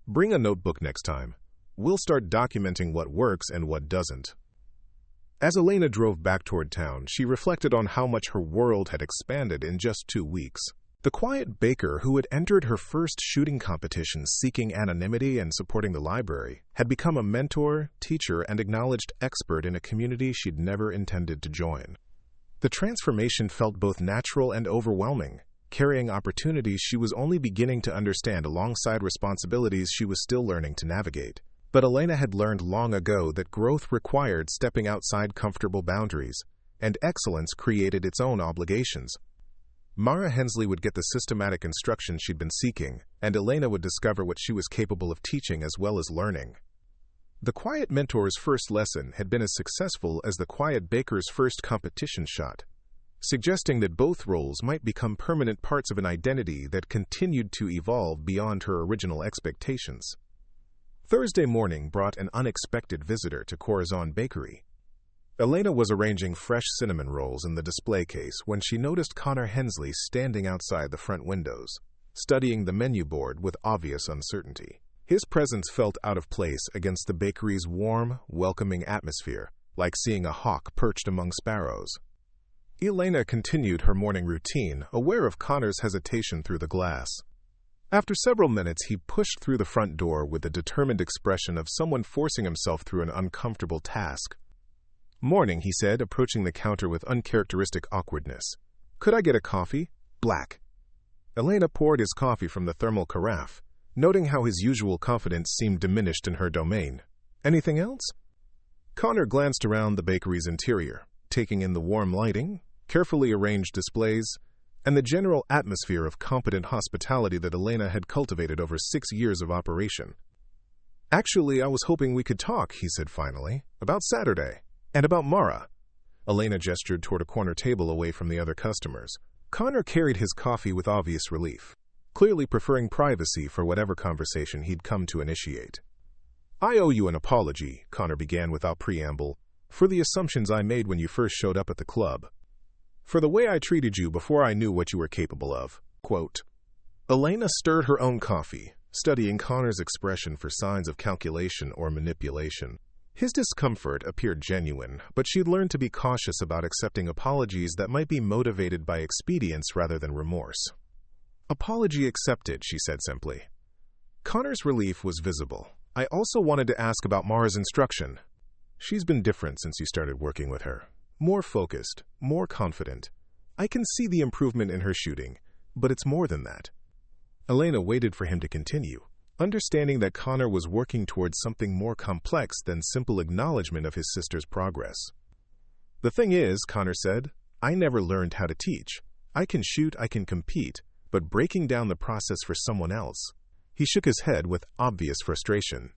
"Bring a notebook next time. We'll start documenting what works and what doesn't." As Elena drove back toward town, she reflected on how much her world had expanded in just 2 weeks. The quiet baker who had entered her first shooting competition seeking anonymity and supporting the library had become a mentor, teacher, and acknowledged expert in a community she'd never intended to join. The transformation felt both natural and overwhelming, carrying opportunities she was only beginning to understand alongside responsibilities she was still learning to navigate. But Elena had learned long ago that growth required stepping outside comfortable boundaries, and excellence created its own obligations. Mara Hensley would get the systematic instruction she'd been seeking, and Elena would discover what she was capable of teaching as well as learning. The quiet mentor's first lesson had been as successful as the quiet baker's first competition shot, suggesting that both roles might become permanent parts of an identity that continued to evolve beyond her original expectations. Thursday morning brought an unexpected visitor to Corazon Bakery. Elena was arranging fresh cinnamon rolls in the display case when she noticed Connor Hensley standing outside the front windows, studying the menu board with obvious uncertainty. His presence felt out of place against the bakery's warm, welcoming atmosphere, like seeing a hawk perched among sparrows. Elena continued her morning routine, aware of Connor's hesitation through the glass. After several minutes, he pushed through the front door with the determined expression of someone forcing himself through an uncomfortable task. "Morning," he said, approaching the counter with uncharacteristic awkwardness. "Could I get a coffee? Black." Elena poured his coffee from the thermal carafe, noting how his usual confidence seemed diminished in her domain. "Anything else?" Connor glanced around the bakery's interior, taking in the warm lighting, carefully arranged displays, and the general atmosphere of competent hospitality that Elena had cultivated over 6 years of operation. "Actually, I was hoping we could talk," he said finally, "about Saturday. And about Mara." Elena gestured toward a corner table away from the other customers. Connor carried his coffee with obvious relief, clearly preferring privacy for whatever conversation he'd come to initiate. "I owe you an apology," Connor began without preamble, "for the assumptions I made when you first showed up at the club. For the way I treated you before I knew what you were capable of." Quote. Elena stirred her own coffee, studying Connor's expression for signs of calculation or manipulation. His discomfort appeared genuine, but she'd learned to be cautious about accepting apologies that might be motivated by expedience rather than remorse. "Apology accepted," she said simply. Connor's relief was visible. "I also wanted to ask about Mara's instruction. She's been different since you started working with her. More focused, more confident. I can see the improvement in her shooting, but it's more than that." Elena waited for him to continue, understanding that Connor was working towards something more complex than simple acknowledgement of his sister's progress. "The thing is," Connor said, "I never learned how to teach. I can shoot, I can compete, but breaking down the process for someone else." He shook his head with obvious frustration.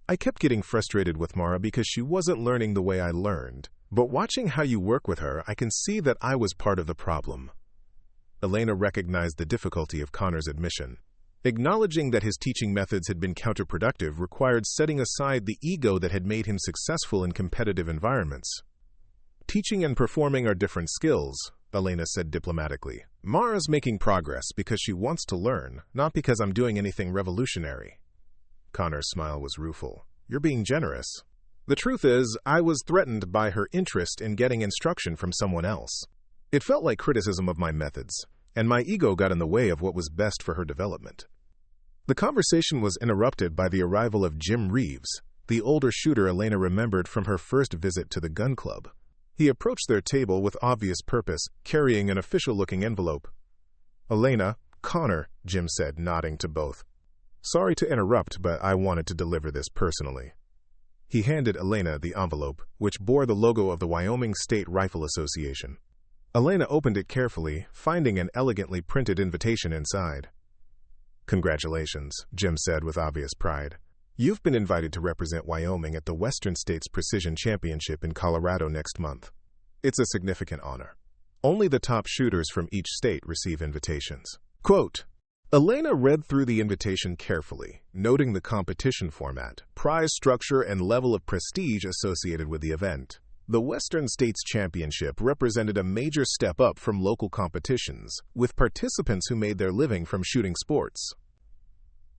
I kept getting frustrated with Mara because she wasn't learning the way I learned. But watching how you work with her, I can see that I was part of the problem. Elena recognized the difficulty of Connor's admission. Acknowledging that his teaching methods had been counterproductive required setting aside the ego that had made him successful in competitive environments. Teaching and performing are different skills, Elena said diplomatically. Mara's making progress because she wants to learn, not because I'm doing anything revolutionary. Connor's smile was rueful. You're being generous. The truth is, I was threatened by her interest in getting instruction from someone else. It felt like criticism of my methods, and my ego got in the way of what was best for her development. The conversation was interrupted by the arrival of Jim Reeves, the older shooter Elena remembered from her first visit to the gun club. He approached their table with obvious purpose, carrying an official-looking envelope. Elena, Connor, Jim said, nodding to both. Sorry to interrupt, but I wanted to deliver this personally. He handed Elena the envelope, which bore the logo of the Wyoming State Rifle Association. Elena opened it carefully, finding an elegantly printed invitation inside. Congratulations, Jim said with obvious pride. You've been invited to represent Wyoming at the Western States Precision Championship in Colorado next month. It's a significant honor. Only the top shooters from each state receive invitations. Quote, Elena read through the invitation carefully, noting the competition format, prize structure, and level of prestige associated with the event. The Western States Championship represented a major step up from local competitions, with participants who made their living from shooting sports.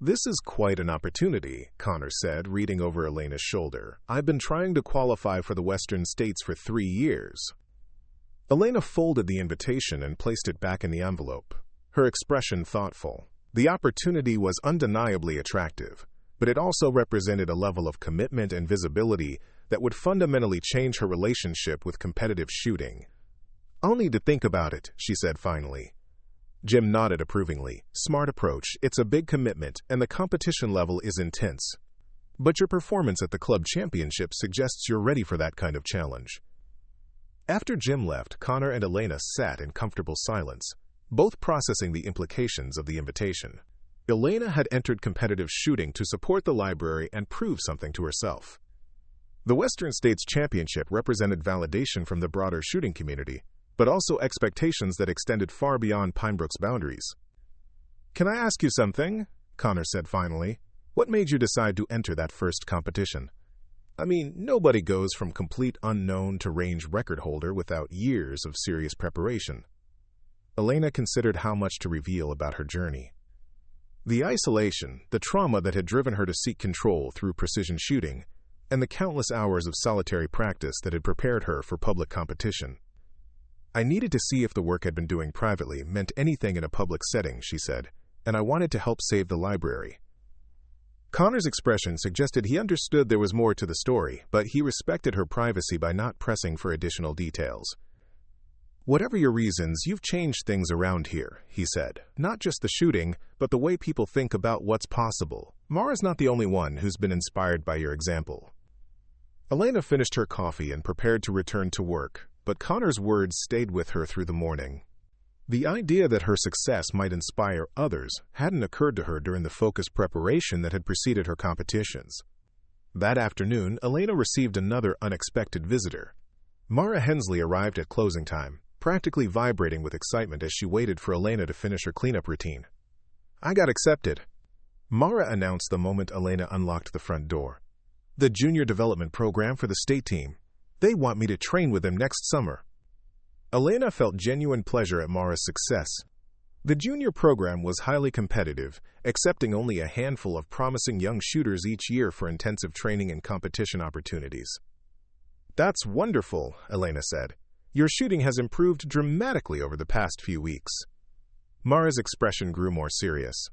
This is quite an opportunity, Connor said, reading over Elena's shoulder. I've been trying to qualify for the Western States for 3 years. Elena folded the invitation and placed it back in the envelope, her expression thoughtful. The opportunity was undeniably attractive, but it also represented a level of commitment and visibility that would fundamentally change her relationship with competitive shooting. I'll need to think about it, she said finally. Jim nodded approvingly. Smart approach. It's a big commitment, and the competition level is intense. But your performance at the club championship suggests you're ready for that kind of challenge. After Jim left, Connor and Elena sat in comfortable silence, both processing the implications of the invitation. Elena had entered competitive shooting to support the library and prove something to herself. The Western States Championship represented validation from the broader shooting community, but also expectations that extended far beyond Pinebrook's boundaries. Can I ask you something? Connor said finally. What made you decide to enter that first competition? I mean, nobody goes from complete unknown to range record holder without years of serious preparation. Elena considered how much to reveal about her journey. The isolation, the trauma that had driven her to seek control through precision shooting, and the countless hours of solitary practice that had prepared her for public competition. I needed to see if the work I'd been doing privately meant anything in a public setting, she said, and I wanted to help save the library. Connor's expression suggested he understood there was more to the story, but he respected her privacy by not pressing for additional details. Whatever your reasons, you've changed things around here, he said. Not just the shooting, but the way people think about what's possible. Mara's not the only one who's been inspired by your example. Elena finished her coffee and prepared to return to work, but Connor's words stayed with her through the morning. The idea that her success might inspire others hadn't occurred to her during the focused preparation that had preceded her competitions. That afternoon, Elena received another unexpected visitor. Mara Hensley arrived at closing time, practically vibrating with excitement as she waited for Elena to finish her cleanup routine. I got accepted, Mara announced the moment Elena unlocked the front door. The junior development program for the state team. They want me to train with them next summer. Elena felt genuine pleasure at Mara's success. The junior program was highly competitive, accepting only a handful of promising young shooters each year for intensive training and competition opportunities. That's wonderful, Elena said. Your shooting has improved dramatically over the past few weeks. Mara's expression grew more serious.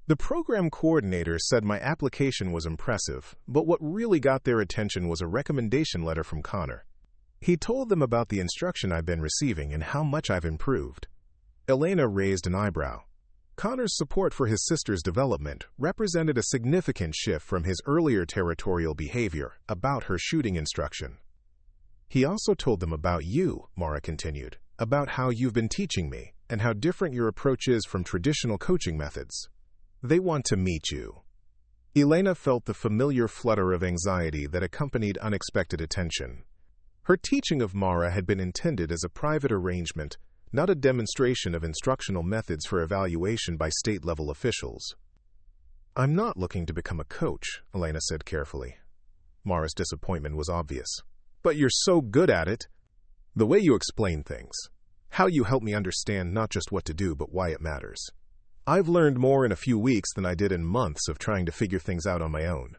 The program coordinator said my application was impressive, but what really got their attention was a recommendation letter from Connor. He told them about the instruction I've been receiving and how much I've improved. Elena raised an eyebrow. Connor's support for his sister's development represented a significant shift from his earlier territorial behavior about her shooting instruction. He also told them about you, Mara continued, about how you've been teaching me and how different your approach is from traditional coaching methods. They want to meet you. Elena felt the familiar flutter of anxiety that accompanied unexpected attention. Her teaching of Mara had been intended as a private arrangement, not a demonstration of instructional methods for evaluation by state-level officials. "I'm not looking to become a coach," Elena said carefully. Mara's disappointment was obvious. "But you're so good at it. The way you explain things. How you help me understand not just what to do, but why it matters. I've learned more in a few weeks than I did in months of trying to figure things out on my own."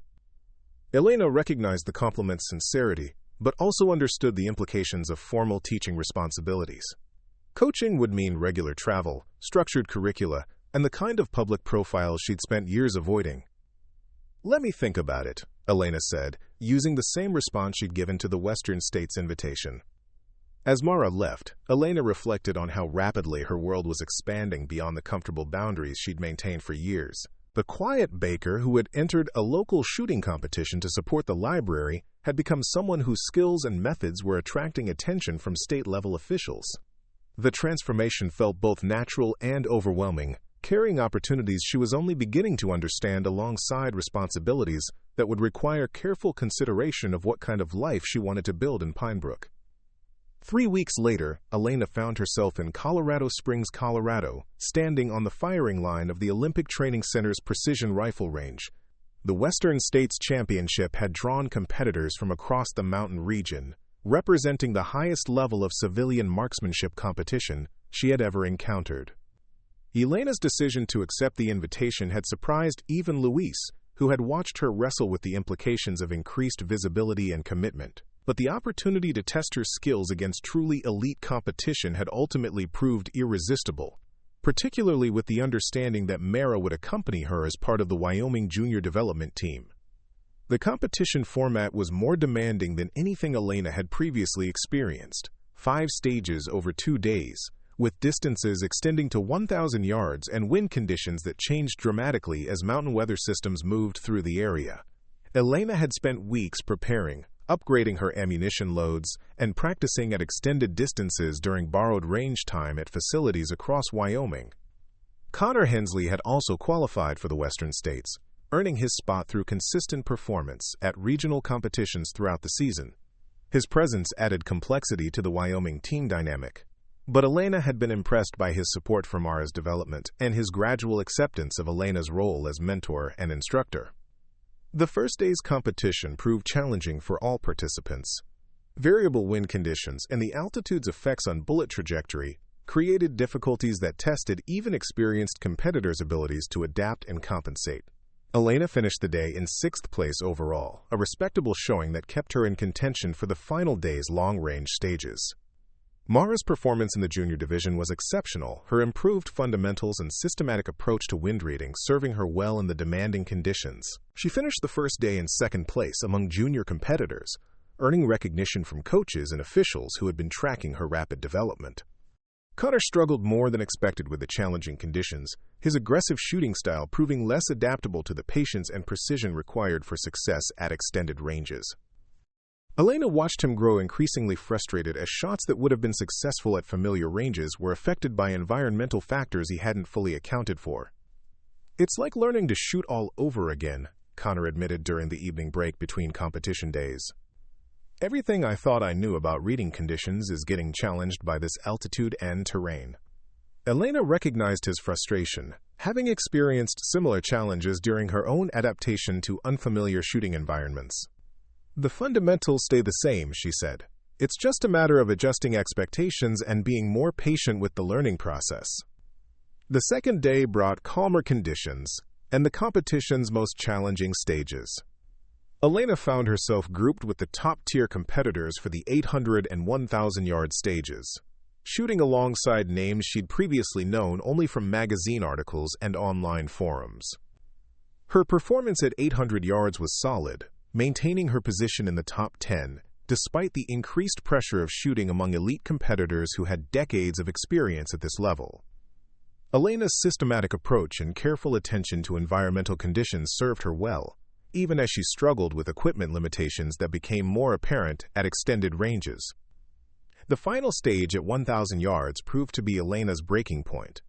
Elena recognized the compliment's sincerity, but also understood the implications of formal teaching responsibilities. Coaching would mean regular travel, structured curricula, and the kind of public profile she'd spent years avoiding. "Let me think about it," Elena said, using the same response she'd given to the Western States invitation. As Mara left, Elena reflected on how rapidly her world was expanding beyond the comfortable boundaries she'd maintained for years. The quiet baker who had entered a local shooting competition to support the library had become someone whose skills and methods were attracting attention from state-level officials. The transformation felt both natural and overwhelming, carrying opportunities she was only beginning to understand alongside responsibilities that would require careful consideration of what kind of life she wanted to build in Pinebrook. 3 weeks later, Elena found herself in Colorado Springs, Colorado, standing on the firing line of the Olympic Training Center's precision rifle range. The Western States Championship had drawn competitors from across the mountain region, representing the highest level of civilian marksmanship competition she had ever encountered. Elena's decision to accept the invitation had surprised even Luis, who had watched her wrestle with the implications of increased visibility and commitment. But the opportunity to test her skills against truly elite competition had ultimately proved irresistible, particularly with the understanding that Mara would accompany her as part of the Wyoming junior development team. The competition format was more demanding than anything Elena had previously experienced. 5 stages over 2 days, with distances extending to 1,000 yards and wind conditions that changed dramatically as mountain weather systems moved through the area. Elena had spent weeks preparing, upgrading her ammunition loads, and practicing at extended distances during borrowed range time at facilities across Wyoming. Connor Hensley had also qualified for the Western States, earning his spot through consistent performance at regional competitions throughout the season. His presence added complexity to the Wyoming team dynamic. But Elena had been impressed by his support for Mara's development and his gradual acceptance of Elena's role as mentor and instructor. The first day's competition proved challenging for all participants. Variable wind conditions and the altitude's effects on bullet trajectory created difficulties that tested even experienced competitors' abilities to adapt and compensate. Elena finished the day in 6th place overall, a respectable showing that kept her in contention for the final day's long-range stages. Mara's performance in the junior division was exceptional, her improved fundamentals and systematic approach to wind reading serving her well in the demanding conditions. She finished the first day in 2nd place among junior competitors, earning recognition from coaches and officials who had been tracking her rapid development. Connor struggled more than expected with the challenging conditions, his aggressive shooting style proving less adaptable to the patience and precision required for success at extended ranges. Elena watched him grow increasingly frustrated as shots that would have been successful at familiar ranges were affected by environmental factors he hadn't fully accounted for. "It's like learning to shoot all over again," Connor admitted during the evening break between competition days. "Everything I thought I knew about reading conditions is getting challenged by this altitude and terrain." Elena recognized his frustration, having experienced similar challenges during her own adaptation to unfamiliar shooting environments. "The fundamentals stay the same," she said. "It's just a matter of adjusting expectations and being more patient with the learning process." The second day brought calmer conditions and the competition's most challenging stages. Elena found herself grouped with the top-tier competitors for the 800 and 1,000-yard stages, shooting alongside names she'd previously known only from magazine articles and online forums. Her performance at 800 yards was solid, maintaining her position in the top 10, despite the increased pressure of shooting among elite competitors who had decades of experience at this level. Elena's systematic approach and careful attention to environmental conditions served her well, even as she struggled with equipment limitations that became more apparent at extended ranges. The final stage at 1,000 yards proved to be Elena's breaking point.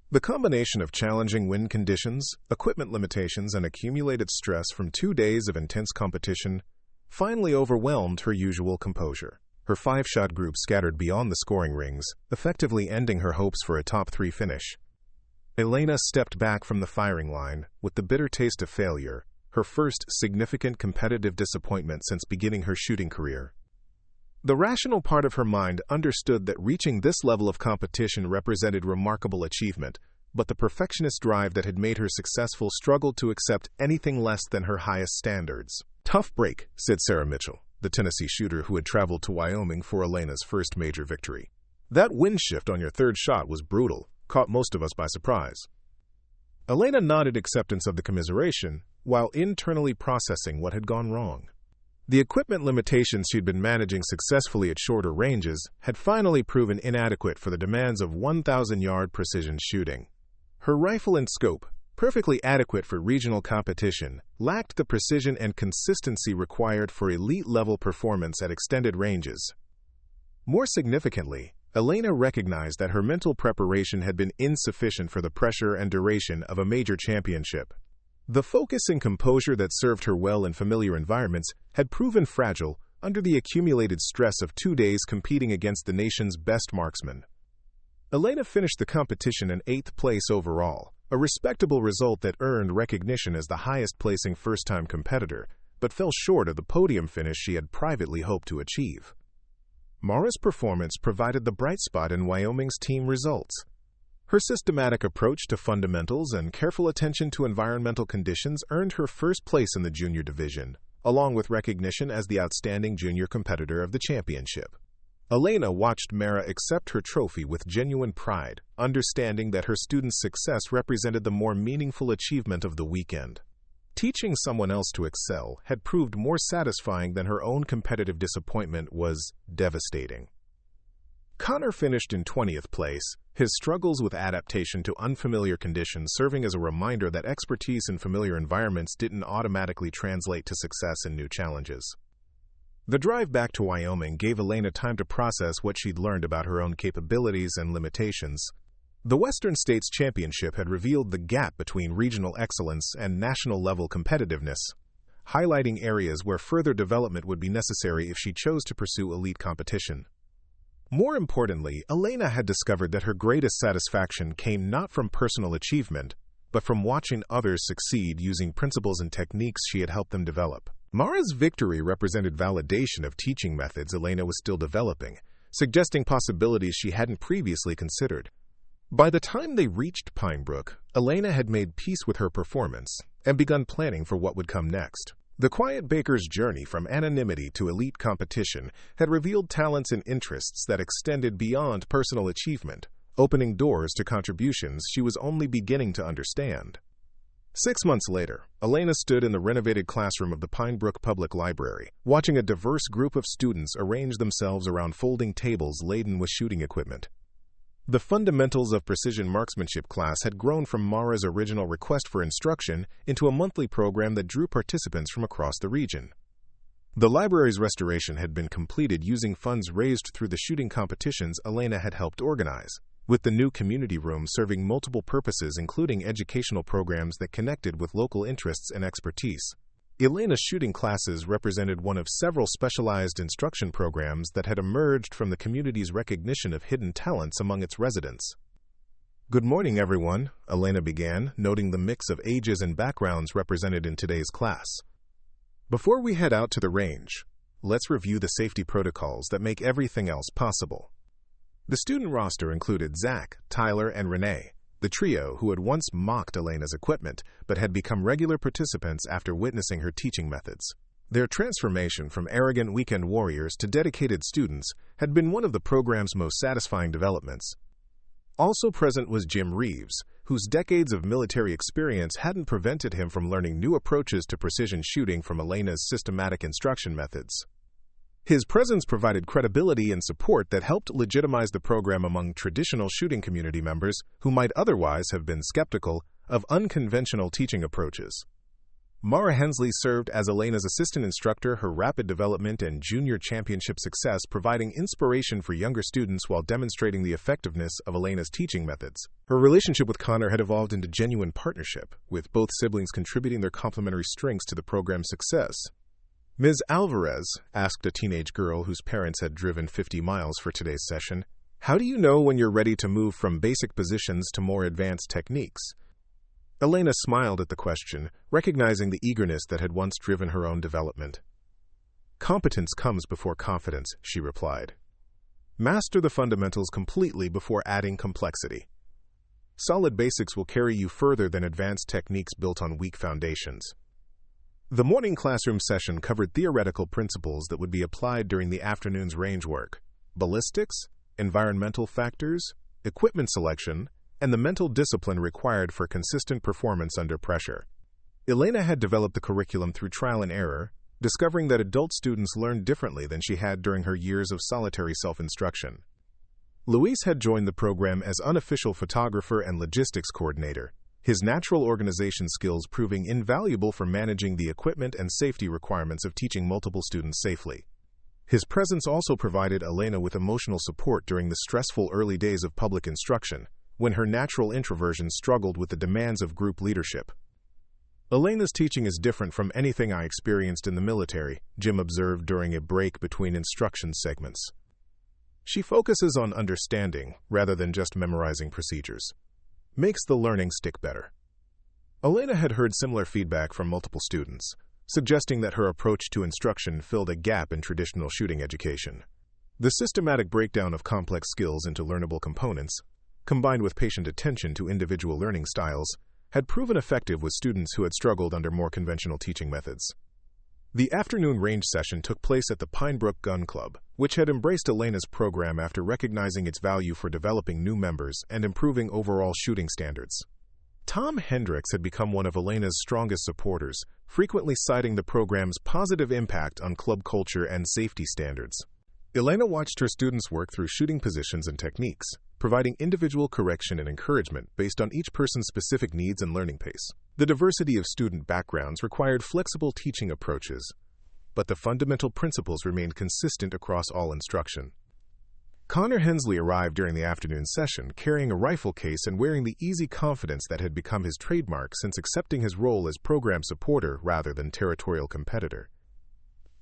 The combination of challenging wind conditions, equipment limitations, and accumulated stress from 2 days of intense competition finally overwhelmed her usual composure. Her 5-shot group scattered beyond the scoring rings, effectively ending her hopes for a top 3 finish. Elena stepped back from the firing line with the bitter taste of failure, her first significant competitive disappointment since beginning her shooting career. The rational part of her mind understood that reaching this level of competition represented remarkable achievement, but the perfectionist drive that had made her successful struggled to accept anything less than her highest standards. "Tough break," said Sarah Mitchell, the Tennessee shooter who had traveled to Wyoming for Elena's first major victory. "That wind shift on your 3rd shot was brutal, caught most of us by surprise." Elena nodded acceptance of the commiseration, while internally processing what had gone wrong. The equipment limitations she'd been managing successfully at shorter ranges had finally proven inadequate for the demands of 1,000-yard precision shooting. Her rifle and scope, perfectly adequate for regional competition, lacked the precision and consistency required for elite-level performance at extended ranges. More significantly, Elena recognized that her mental preparation had been insufficient for the pressure and duration of a major championship. The focus and composure that served her well in familiar environments had proven fragile under the accumulated stress of 2 days competing against the nation's best marksmen. Elena finished the competition in 8th place overall, a respectable result that earned recognition as the highest-placing first-time competitor, but fell short of the podium finish she had privately hoped to achieve. Mara's performance provided the bright spot in Wyoming's team results. Her systematic approach to fundamentals and careful attention to environmental conditions earned her 1st place in the junior division, along with recognition as the outstanding junior competitor of the championship. Elena watched Mara accept her trophy with genuine pride, understanding that her student's success represented the more meaningful achievement of the weekend. Teaching someone else to excel had proved more satisfying than her own competitive disappointment was devastating. Connor finished in 20th place, his struggles with adaptation to unfamiliar conditions serving as a reminder that expertise in familiar environments didn't automatically translate to success in new challenges. The drive back to Wyoming gave Elena time to process what she'd learned about her own capabilities and limitations. The Western States Championship had revealed the gap between regional excellence and national-level competitiveness, highlighting areas where further development would be necessary if she chose to pursue elite competition. More importantly, Elena had discovered that her greatest satisfaction came not from personal achievement, but from watching others succeed using principles and techniques she had helped them develop. Mara's victory represented validation of teaching methods Elena was still developing, suggesting possibilities she hadn't previously considered. By the time they reached Pinebrook, Elena had made peace with her performance and begun planning for what would come next. The quiet baker's journey from anonymity to elite competition had revealed talents and interests that extended beyond personal achievement, opening doors to contributions she was only beginning to understand. 6 months later, Elena stood in the renovated classroom of the Pinebrook Public Library, watching a diverse group of students arrange themselves around folding tables laden with shooting equipment. The Fundamentals of Precision Marksmanship class had grown from Mara's original request for instruction into a monthly program that drew participants from across the region. The library's restoration had been completed using funds raised through the shooting competitions Elena had helped organize, with the new community room serving multiple purposes including educational programs that connected with local interests and expertise. Elena's shooting classes represented one of several specialized instruction programs that had emerged from the community's recognition of hidden talents among its residents. "Good morning, everyone," Elena began, noting the mix of ages and backgrounds represented in today's class. "Before we head out to the range, let's review the safety protocols that make everything else possible." The student roster included Zach, Tyler, and Renee, the trio who had once mocked Elena's equipment but had become regular participants after witnessing her teaching methods. Their transformation from arrogant weekend warriors to dedicated students had been one of the program's most satisfying developments. Also present was Jim Reeves, whose decades of military experience hadn't prevented him from learning new approaches to precision shooting from Elena's systematic instruction methods. His presence provided credibility and support that helped legitimize the program among traditional shooting community members who might otherwise have been skeptical of unconventional teaching approaches. Mara Hensley served as Elena's assistant instructor, her rapid development and junior championship success providing inspiration for younger students while demonstrating the effectiveness of Elena's teaching methods. Her relationship with Connor had evolved into genuine partnership, with both siblings contributing their complementary strengths to the program's success. Ms. Alvarez asked a teenage girl whose parents had driven 50 miles for today's session, "How do you know when you're ready to move from basic positions to more advanced techniques?" Elena smiled at the question, recognizing the eagerness that had once driven her own development. "Competence comes before confidence," she replied. "Master the fundamentals completely before adding complexity. Solid basics will carry you further than advanced techniques built on weak foundations." The morning classroom session covered theoretical principles that would be applied during the afternoon's range work: ballistics, environmental factors, equipment selection, and the mental discipline required for consistent performance under pressure. Elena had developed the curriculum through trial and error, discovering that adult students learned differently than she had during her years of solitary self-instruction. Luis had joined the program as unofficial photographer and logistics coordinator, his natural organization skills proving invaluable for managing the equipment and safety requirements of teaching multiple students safely. His presence also provided Elena with emotional support during the stressful early days of public instruction, when her natural introversion struggled with the demands of group leadership. "Elena's teaching is different from anything I experienced in the military," Jim observed during a break between instruction segments. "She focuses on understanding rather than just memorizing procedures. Makes the learning stick better." Elena had heard similar feedback from multiple students, suggesting that her approach to instruction filled a gap in traditional shooting education. The systematic breakdown of complex skills into learnable components, combined with patient attention to individual learning styles, had proven effective with students who had struggled under more conventional teaching methods. The afternoon range session took place at the Pinebrook Gun Club, which had embraced Elena's program after recognizing its value for developing new members and improving overall shooting standards. Tom Hendricks had become one of Elena's strongest supporters, frequently citing the program's positive impact on club culture and safety standards. Elena watched her students work through shooting positions and techniques, providing individual correction and encouragement based on each person's specific needs and learning pace. The diversity of student backgrounds required flexible teaching approaches, but the fundamental principles remained consistent across all instruction. Connor Hensley arrived during the afternoon session, carrying a rifle case and wearing the easy confidence that had become his trademark since accepting his role as program supporter rather than territorial competitor.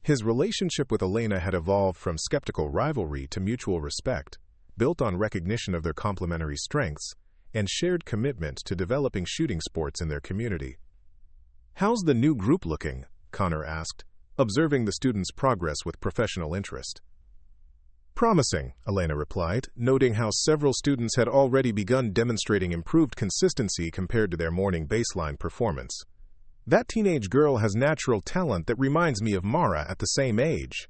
His relationship with Elena had evolved from skeptical rivalry to mutual respect, built on recognition of their complementary strengths and shared commitment to developing shooting sports in their community. "How's the new group looking?" Connor asked, observing the students' progress with professional interest. "Promising," Elena replied, noting how several students had already begun demonstrating improved consistency compared to their morning baseline performance. "That teenage girl has natural talent that reminds me of Mara at the same age."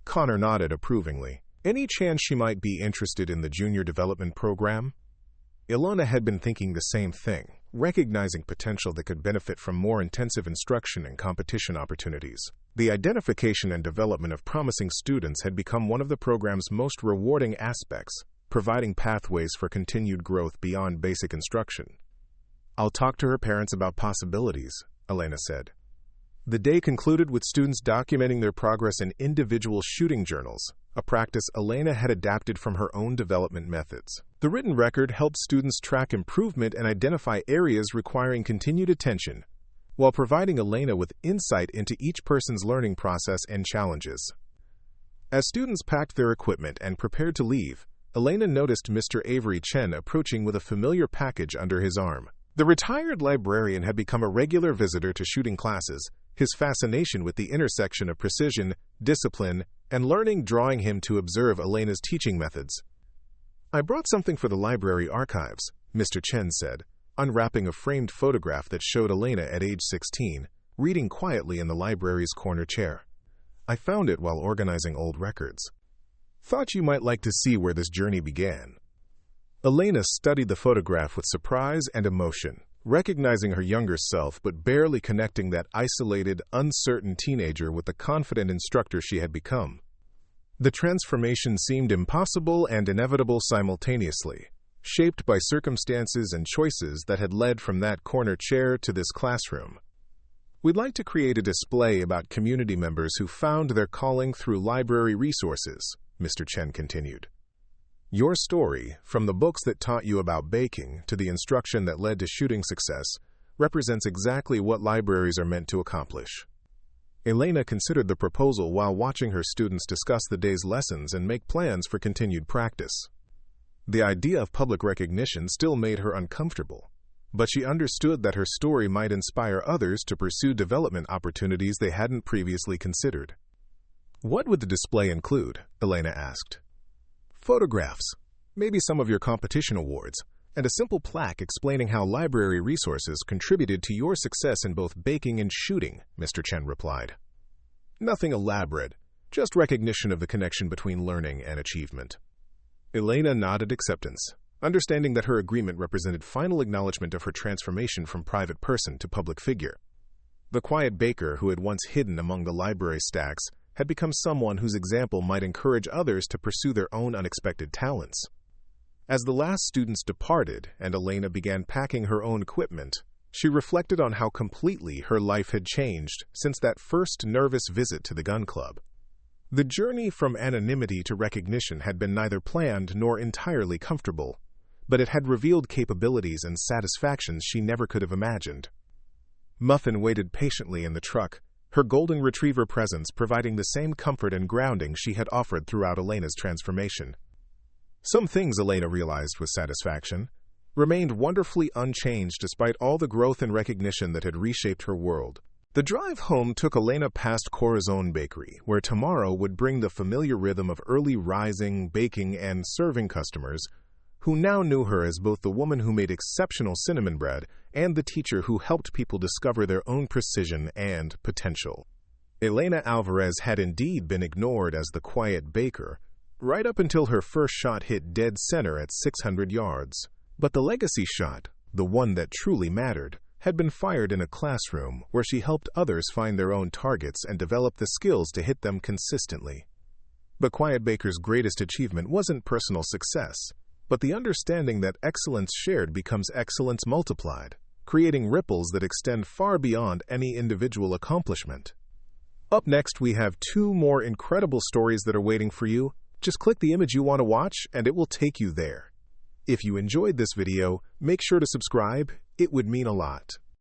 Connor nodded approvingly. "Any chance she might be interested in the junior development program?" Elena had been thinking the same thing, recognizing potential that could benefit from more intensive instruction and competition opportunities. The identification and development of promising students had become one of the program's most rewarding aspects, providing pathways for continued growth beyond basic instruction. "I'll talk to her parents about possibilities," Elena said. The day concluded with students documenting their progress in individual shooting journals, a practice Elena had adapted from her own development methods. The written record helped students track improvement and identify areas requiring continued attention, while providing Elena with insight into each person's learning process and challenges. As students packed their equipment and prepared to leave, Elena noticed Mr. Avery Chen approaching with a familiar package under his arm. The retired librarian had become a regular visitor to shooting classes, his fascination with the intersection of precision, discipline, and learning drawing him to observe Elena's teaching methods. "I brought something for the library archives," Mr. Chen said, unwrapping a framed photograph that showed Elena at age 16, reading quietly in the library's corner chair. "I found it while organizing old records. Thought you might like to see where this journey began." Elena studied the photograph with surprise and emotion, recognizing her younger self but barely connecting that isolated, uncertain teenager with the confident instructor she had become. The transformation seemed impossible and inevitable simultaneously, shaped by circumstances and choices that had led from that corner chair to this classroom. We'd like to create a display about community members who found their calling through library resources, Mr. Chen continued. Your story, from the books that taught you about baking to the instruction that led to shooting success, represents exactly what libraries are meant to accomplish. Elena considered the proposal while watching her students discuss the day's lessons and make plans for continued practice. The idea of public recognition still made her uncomfortable, but she understood that her story might inspire others to pursue development opportunities they hadn't previously considered. What would the display include? Elena asked. Photographs, maybe some of your competition awards, and a simple plaque explaining how library resources contributed to your success in both baking and shooting, Mr. Chen replied. Nothing elaborate, just recognition of the connection between learning and achievement. Elena nodded acceptance, understanding that her agreement represented final acknowledgement of her transformation from private person to public figure. The quiet baker who had once hidden among the library stacks had become someone whose example might encourage others to pursue their own unexpected talents. As the last students departed and Elena began packing her own equipment, she reflected on how completely her life had changed since that first nervous visit to the gun club. The journey from anonymity to recognition had been neither planned nor entirely comfortable, but it had revealed capabilities and satisfactions she never could have imagined. Muffin waited patiently in the truck, her golden retriever presence providing the same comfort and grounding she had offered throughout Elena's transformation. Some things, Elena realized with satisfaction, remained wonderfully unchanged despite all the growth and recognition that had reshaped her world. The drive home took Elena past Corazon Bakery, where tomorrow would bring the familiar rhythm of early rising, baking, and serving customers who now knew her as both the woman who made exceptional cinnamon bread and the teacher who helped people discover their own precision and potential. Elena Alvarez had indeed been ignored as the quiet baker, right up until her first shot hit dead center at 600 yards. But the legacy shot, the one that truly mattered, had been fired in a classroom where she helped others find their own targets and develop the skills to hit them consistently. But Quiet Baker's greatest achievement wasn't personal success, but the understanding that excellence shared becomes excellence multiplied, creating ripples that extend far beyond any individual accomplishment. Up next, we have 2 more incredible stories that are waiting for you. Just click the image you want to watch and it will take you there. If you enjoyed this video, make sure to subscribe. It would mean a lot.